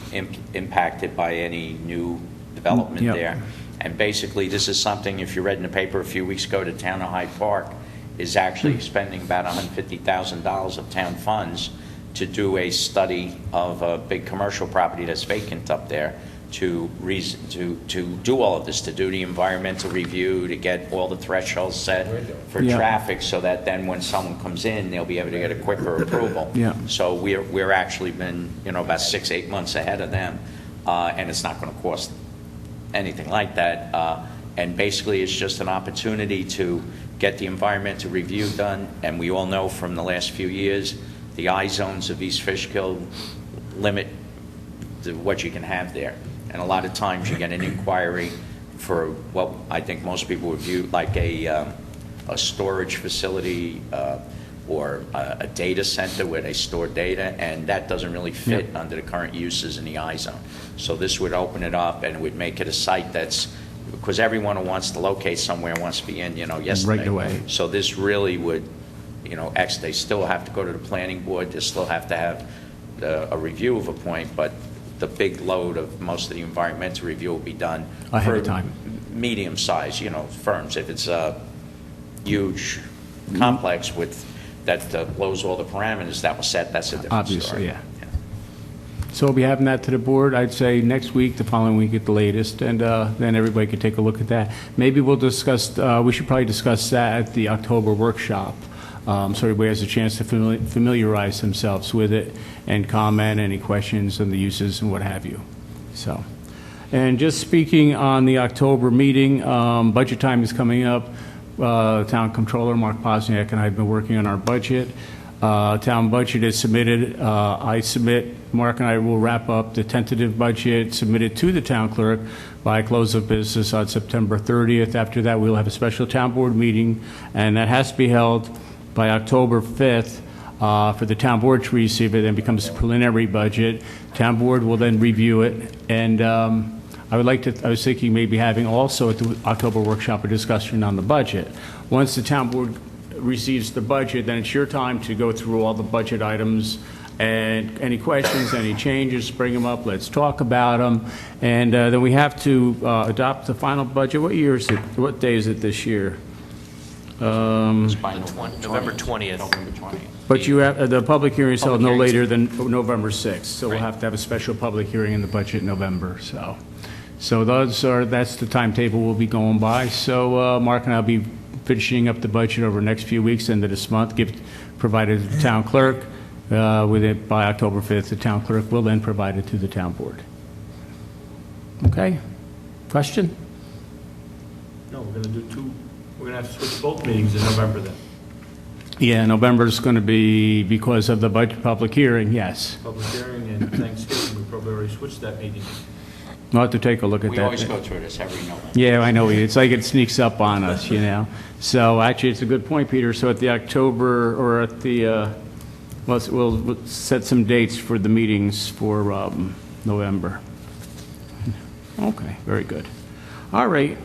impacted by any new development Yep. there. And basically, this is something, if you read in the paper a few weeks ago, the town of Hyde Park is actually expending about $150,000 of town funds to do a study of a big commercial property that's vacant up there, to do all of this, to do the environmental review, to get all the thresholds set for Yeah. traffic, so that then when someone comes in, they'll be able to get a quicker approval. Yeah. So we're actually been, about 6-8 months ahead of them, and it's not going to cost anything like that. And basically, it's just an opportunity to get the environmental review done. And we all know from the last few years, the I zones of East Fishkill limit what you can have there. And a lot of times you get an inquiry for what I think most people would view like a storage facility or a data center where they store data, and that doesn't really fit under the current uses in the I zone. So this would open it up, and it would make it a site that's, because everyone who wants to locate somewhere wants to be in, yesterday. Right away. So this really would, they still have to go to the planning board, they still have to have a review of a point, but the big load of most of the environmental review will be done Ahead of for time. medium-sized, firms. If it's a huge complex that blows all the parameters that was set, that's a different Obviously, story. yeah. So we'll be having that to the board, I'd say next week, the following week at the latest, and then everybody could take a look at that. Maybe we'll discuss, we should probably discuss that at the October workshop, so everybody has a chance to familiarize themselves with it and comment any questions on the uses and what have you. So, and just speaking on the October meeting, budget time is coming up. Town Controller Mark Posniak and I have been working on our budget. Town budget is submitted. Mark and I will wrap up the tentative budget, submit it to the town clerk by close of business on September 30th. After that, we'll have a special town board meeting, and that has to be held by October 5th for the town board to receive it, then becomes a preliminary budget. Town board will then review it, and I was thinking maybe having also at the October workshop a discussion on the budget. Once the town board receives the budget, then it's your time to go through all the budget items, and any questions, any changes, bring them up, let's talk about them. And then we have to adopt the final budget. What year is it? What day is it this year? It's by November 20th. November 20th. But you have, the public hearing is held no Public later than November 6th, so we'll Right. have to have a special public hearing in the budget in November, so. So that's the timetable we'll be going by. So Mark and I will be finishing up the budget over the next few weeks, end of this month, provided to the town clerk. With it by October 5th, the town clerk will then provide it to the town board. Okay? Question? No, we're going to we're going to have to switch both meetings in November then. Yeah, November's going to be because of the budget public hearing, yes. Public hearing and Thanksgiving, we probably already switched that meeting. We'll have to take a look at We that. always go through this every November. Yeah, I know. It's like it sneaks up on us, So actually, it's a good point, Peter. So at the October, or at the, we'll set some dates for the meetings for November. Okay, very good. All right.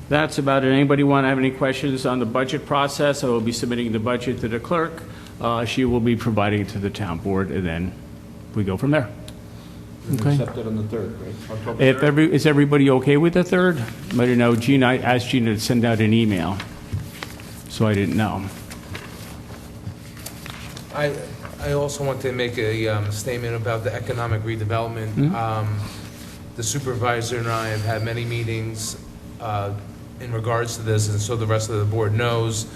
That's about it. Anybody want to have any questions on the budget process? I will be submitting the budget to the clerk. She will be providing it to the town board, and then we go from there. Okay. Accepted on the 3rd, right? October 3rd? Is everybody okay with the 3rd? I don't know. Gina, I asked Gina to send out an email, so I didn't know. I also want to make a statement about the economic redevelopment. The supervisor and I have had many meetings in regards to this, and so the rest of the board knows.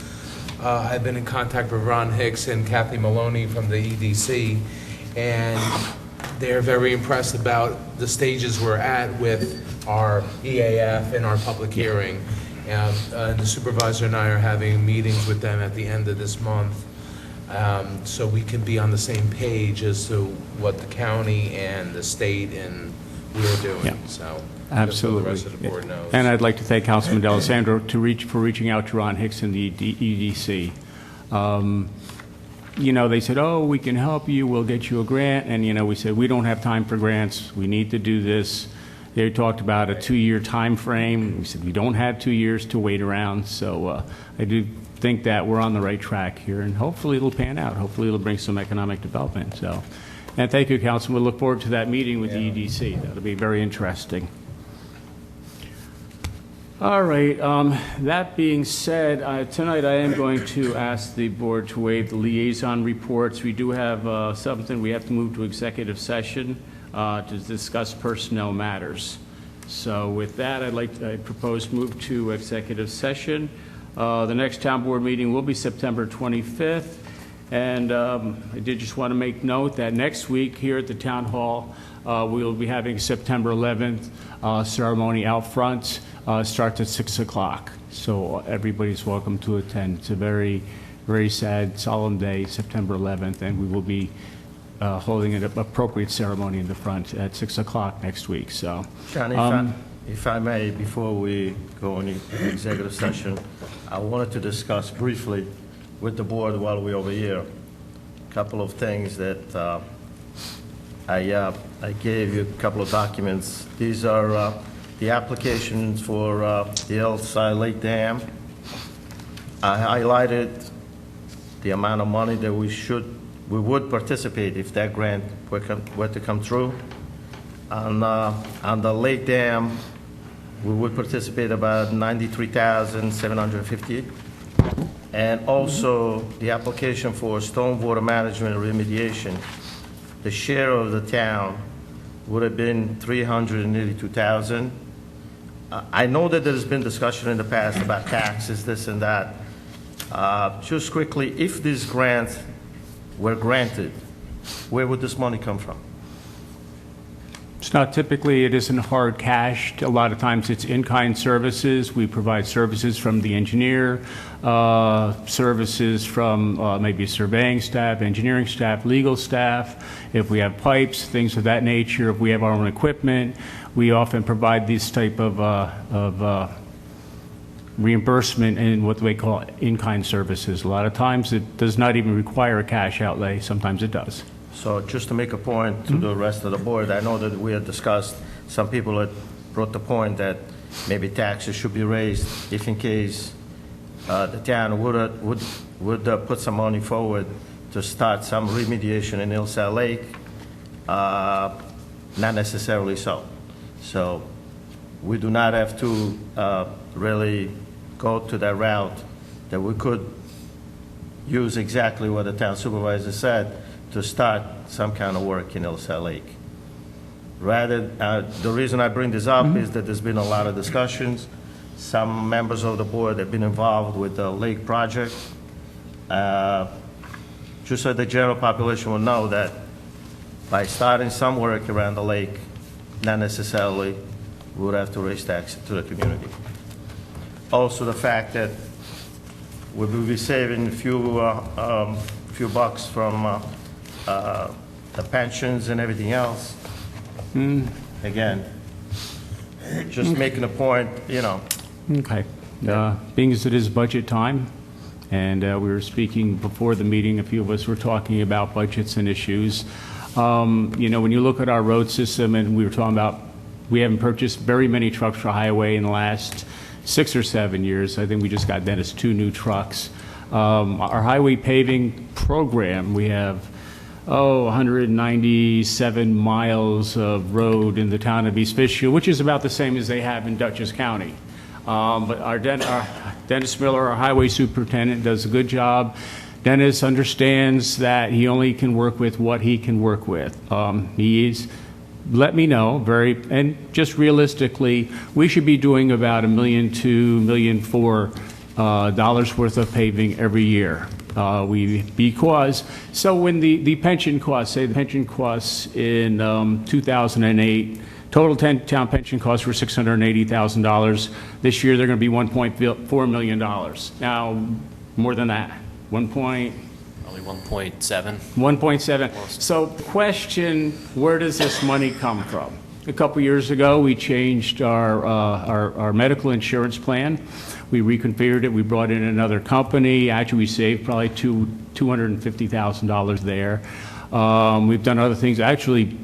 I've been in contact with Ron Hicks and Kathy Maloney from the EDC, and they're very impressed about the stages we're at with our EAF and our public hearing. And the supervisor and I are having meetings with them at the end of this month, so we can be on the same page as to what the county and the state and we're doing. Yeah. So Absolutely. the rest of the board knows. And I'd like to thank Councilman D'Alessandro for reaching out to Ron Hicks and the EDC. They said, oh, we can help you, we'll get you a grant. And, we said, we don't have time for grants. We need to do this. They talked about a 2-year time frame. We said, we don't have 2 years to wait around. So I do think that we're on the right track here, and hopefully it'll pan out. Hopefully it'll bring some economic development. So, and thank you, Councilman. We look forward to that meeting with the EDC. That'll be very interesting. All right, that being said, tonight I am going to ask the board to waive the liaison reports. We do have something, we have to move to executive session to discuss personnel matters. So with that, I propose move to executive session. The next town board meeting will be September 25th. And I did just want to make note that next week here at the town hall, we will be having September 11th ceremony out front. Starts at 6 o'clock. So everybody's welcome to attend. It's a very, very sad, solemn day, September 11th, and we will be holding an appropriate ceremony in the front at 6 o'clock next week. So, John, if I may, before we go into executive session, I wanted to discuss briefly with the board while we're over here a couple of things that I gave you a couple of documents. These are the applications for the Hillside Lake Dam. I highlighted the amount of money that we would participate if that grant were to come through. On the Lake Dam, we would participate about $93,750. And also the application for stormwater management remediation, the share of the town would have been $382,000. I know that there's been discussion in the past about taxes, this and that. Just quickly, if these grants were granted, where would this money come from? it's not typically, it isn't hard cash. A lot of times it's in-kind services. We provide services from the engineer, services from maybe surveying staff, engineering staff, legal staff. If we have pipes, things of that nature, if we have our own equipment, we often provide this type of reimbursement in what we call in-kind services. A lot of times it does not even require a cash outlay. Sometimes it does. So just to make a point to the rest of the board, I know that we had discussed, some people had brought the point that maybe taxes should be raised if in case the town would put some money forward to start some remediation in Hillside Lake. Not necessarily so. So we do not have to really go to that route, that we could use exactly what the town supervisor said to start some kind of work in Hillside Lake. Rather, the reason I bring this up is that there's been a lot of discussions. Some members of the board have been involved with the lake project. Just so the general population will know that by starting some work around the lake, not necessarily we would have to raise taxes to the community. Also, the fact that we will be saving a few bucks from the pensions and everything else. Again, just making a point, you know. Okay. Being as it is budget time, and we were speaking before the meeting, a few of us were talking about budgets and issues. You know, when you look at our road system, and we were talking about, we haven't purchased very many trucks for highway in the last 6 or 7 years. I think we just got Dennis 2 new trucks. Our highway paving program, we have 197 miles of road in the town of East Fishkill, which is about the same as they have in Dutchess County. But our Dennis Miller, our highway superintendent, does a good job. Dennis understands that he only can work with what he can work with. He's let me know and just realistically, we should be doing about $1.2 million, $1.4 million dollars worth of paving every year. So when the pension costs, say the pension costs in 2008, total town pension costs were $680,000. This year they're going to be $1.4 million. Now, more than that, Only 1.7. 1.7. So question, where does this money come from? A couple years ago, we changed our medical insurance plan. We reconfigured it. We brought in another company. Actually, we saved probably $250,000 there. We've done other things. Actually,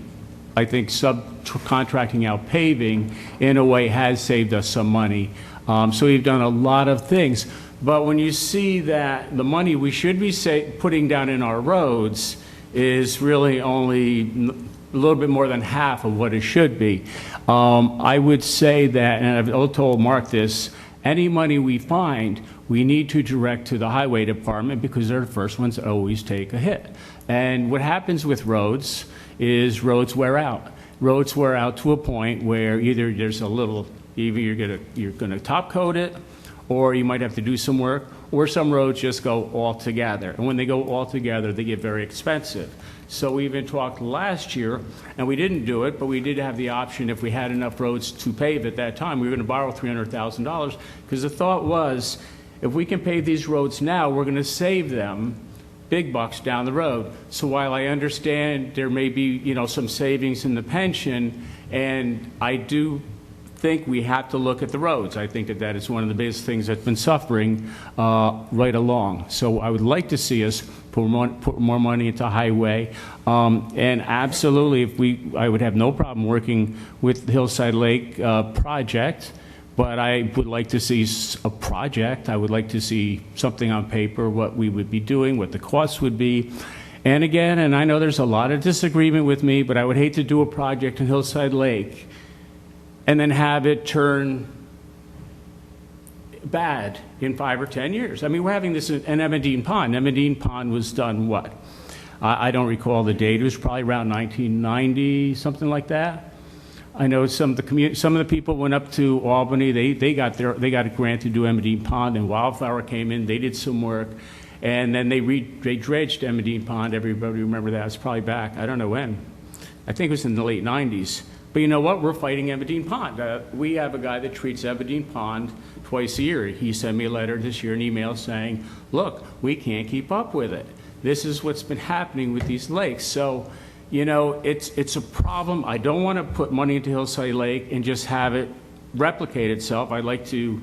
I think subcontracting out paving, in a way, has saved us some money. So we've done a lot of things. But when you see that the money we should be putting down in our roads is really only a little bit more than half of what it should be. I would say that, and I've told Mark this, any money we find, we need to direct to the highway department because they're the first ones that always take a hit. And what happens with roads is roads wear out. Roads wear out to a point where either there's a little, either you're gonna top coat it, or you might have to do some work, or some roads just go all together. And when they go all together, they get very expensive. So we even talked last year, and we didn't do it, but we did have the option, if we had enough roads to pave at that time, we were gonna borrow $300,000, because the thought was, if we can pave these roads now, we're gonna save them big bucks down the road. So while I understand there may be, you know, some savings in the pension, and I do think we have to look at the roads. I think that that is one of the biggest things that's been suffering right along. So I would like to see us put more money into highway. And absolutely, I would have no problem working with the Hillside Lake project, but I would like to see a project. I would like to see something on paper, what we would be doing, what the costs would be. And again, and I know there's a lot of disagreement with me, but I would hate to do a project in Hillside Lake and then have it turn bad in 5 or 10 years. I mean, we're having this in Emmerdine Pond. Emmerdine Pond was done what? I don't recall the date. It was probably around 1990, something like that. I know some of the people went up to Albany. They got a grant to do Emmerdine Pond, and Wildflower came in. They did some work, and then they dredged Emmerdine Pond. Everybody remember that? It's probably back. I don't know when. I think it was in the late 90s. But you know what? We're fighting Emmerdine Pond. We have a guy that treats Emmerdine Pond twice a year. He sent me a letter this year, an email saying, look, we can't keep up with it. This is what's been happening with these lakes. So, you know, it's a problem. I don't want to put money into Hillside Lake and just have it replicate itself. I'd like to,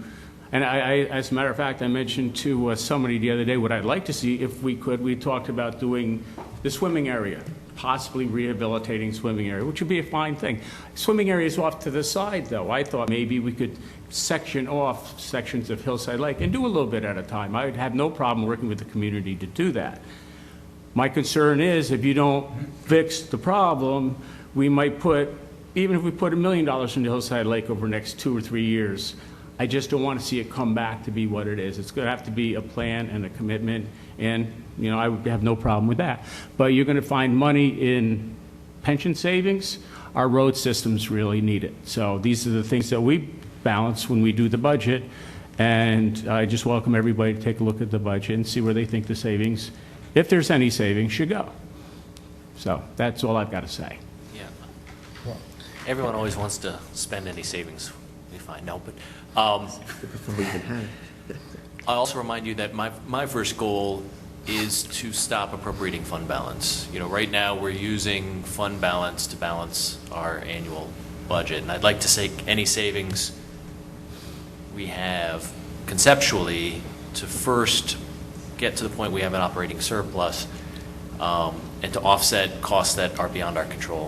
and as a matter of fact, I mentioned to somebody the other day what I'd like to see if we could. We talked about doing the swimming area, possibly rehabilitating swimming area, which would be a fine thing. Swimming area is off to the side, though. I thought maybe we could section off sections of Hillside Lake and do a little bit at a time. I would have no problem working with the community to do that. My concern is if you don't fix the problem, we might put, even if we put $1 million into Hillside Lake over the next 2 or 3 years, I just don't want to see it come back to be what it is. It's going to have to be a plan and a commitment, and you know, I would have no problem with that. But you're going to find money in pension savings. Our road systems really need it. So these are the things that we balance when we do the budget, and I just welcome everybody to take a look at the budget and see where they think the savings, if there's any savings, should go. So that's all I've got to say. Yeah. Everyone always wants to spend any savings we find. No, but Before we even had it. I also remind you that my first goal is to stop appropriating fund balance. You know, right now we're using fund balance to balance our annual budget, and I'd like to say any savings we have conceptually to first get to the point we have an operating surplus, and to offset costs that are beyond our control.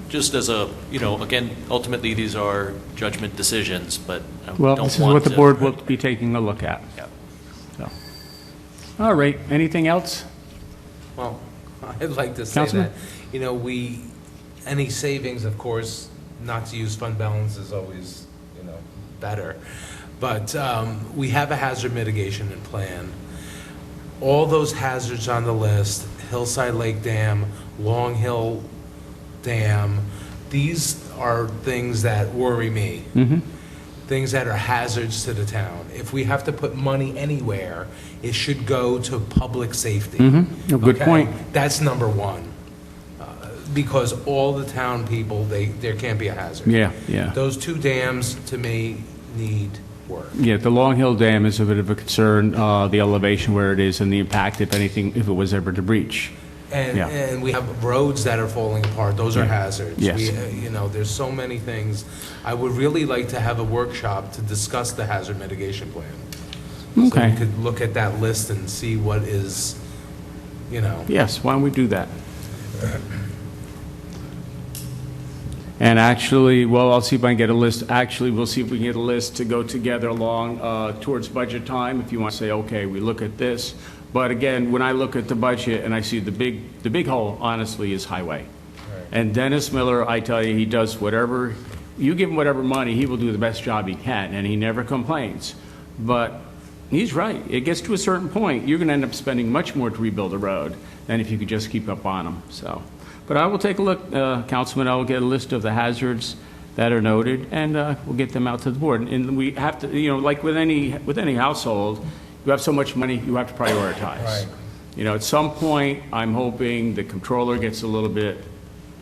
Just as a, you know, again, ultimately these are judgment decisions, but I Well, don't this is want what the to- board will be taking a look at. Yeah. So. All right, anything else? Well, I'd like to say Councilman? that, you know, any savings, of course, not to use fund balance is always, you know, better. But we have a hazard mitigation plan. All those hazards on the list, Hillside Lake Dam, Long Hill Dam, these are things that worry me. Things that are hazards to the town. If we have to put money anywhere, it should go to public safety. A good Okay? point. That's number one. Because all the town people, there can't be a hazard. Yeah, yeah. Those two dams, to me, need work. Yeah, the Long Hill Dam is a bit of a concern, the elevation where it is and the impact, if anything, if it was ever to breach. Yeah. And we have roads that are falling apart, those are hazards. Yes. You know, there's so many things. I would really like to have a workshop to discuss the hazard mitigation plan. So Okay. we could look at that list and see what is, you know. Yes, why don't we do that? And actually, well, I'll see if I can get a list. Actually, we'll see if we can get a list to go together along towards budget time, if you want to say, okay, we look at this. But again, when I look at the budget and I see the big hole, honestly, is highway. And Dennis Miller, I tell you, he does whatever, you give him whatever money, he will do the best job he can, and he never complains. But he's right. It gets to a certain point, you're going to end up spending much more to rebuild a road than if you could just keep up on them, so. But I will take a look, Councilman, I will get a list of the hazards that are noted, and we'll get them out to the board. And we have to, you know, like with any household, you have so much money, you have to prioritize. Right. You know, at some point, I'm hoping the controller gets a little bit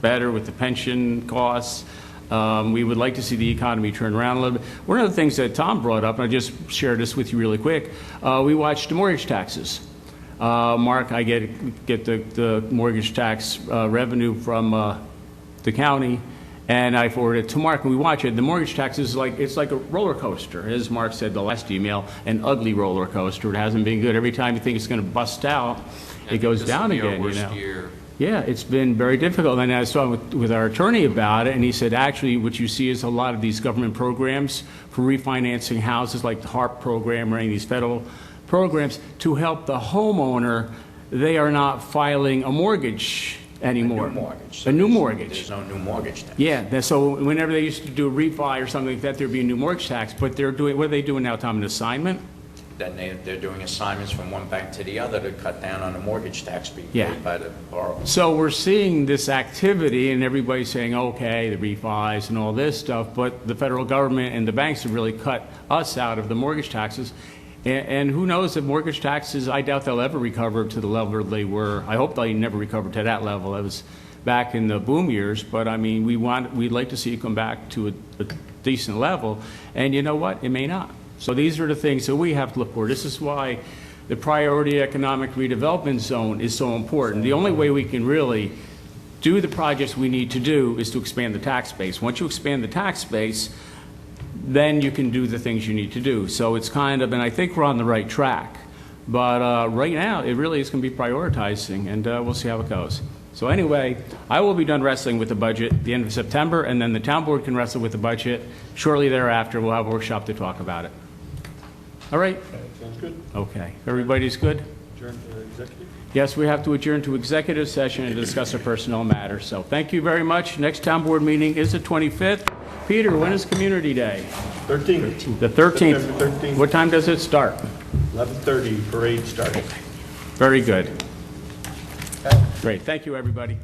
better with the pension costs. We would like to see the economy turn around a little bit. One of the things that Tom brought up, and I just shared this with you really quick, we watched the mortgage taxes. Mark, I get the mortgage tax revenue from the county, and I forward it to Mark, and we watch it. The mortgage tax is it's like a roller coaster, as Mark said the last email, an ugly roller coaster. It hasn't been good. Every time you think it's going to bust out, it goes down again. This will be our you know. worst year. Yeah, it's been very difficult. And I was talking with our attorney about it, and he said, actually, what you see is a lot of these government programs for refinancing houses, like the HARP program or any of these federal programs, to help the homeowner. They are not filing a mortgage anymore. A new mortgage. A new mortgage. There's no new mortgage tax. Yeah, so whenever they used to do a refi or something like that, there'd be a new mortgage tax. But they're doing, what are they doing now, Tom, an assignment? Then they're doing assignments from one bank to the other to cut down on the mortgage tax being Yeah. paid by the borrower. So we're seeing this activity, and everybody's saying, okay, the refis and all this stuff, but the federal government and the banks have really cut us out of the mortgage taxes. And who knows if mortgage taxes, I doubt they'll ever recover to the level they were. I hope they never recover to that level. That was back in the boom years, but I mean, we'd like to see it come back to a decent level, and you know what? It may not. So these are the things that we have to look for. This is why the priority economic redevelopment zone is so important. The only way we can really do the projects we need to do is to expand the tax base. Once you expand the tax base, then you can do the things you need to do. So it's kind of, and I think we're on the right track. But right now, it really is going to be prioritizing, and we'll see how it goes. So anyway, I will be done wrestling with the budget at the end of September, and then the town board can wrestle with the budget. Shortly thereafter, we'll have a workshop to talk about it. All right? Sounds good. Okay. Everybody's good? Adjourn to executive? Yes, we have to adjourn to executive session and discuss a personnel matter. So thank you very much. Next town board meeting is the 25th. Peter, when is Community Day? 13th. The 13th. September 13th. What time does it start? 11:30, parade starting. Very good. Great. Thank you, everybody.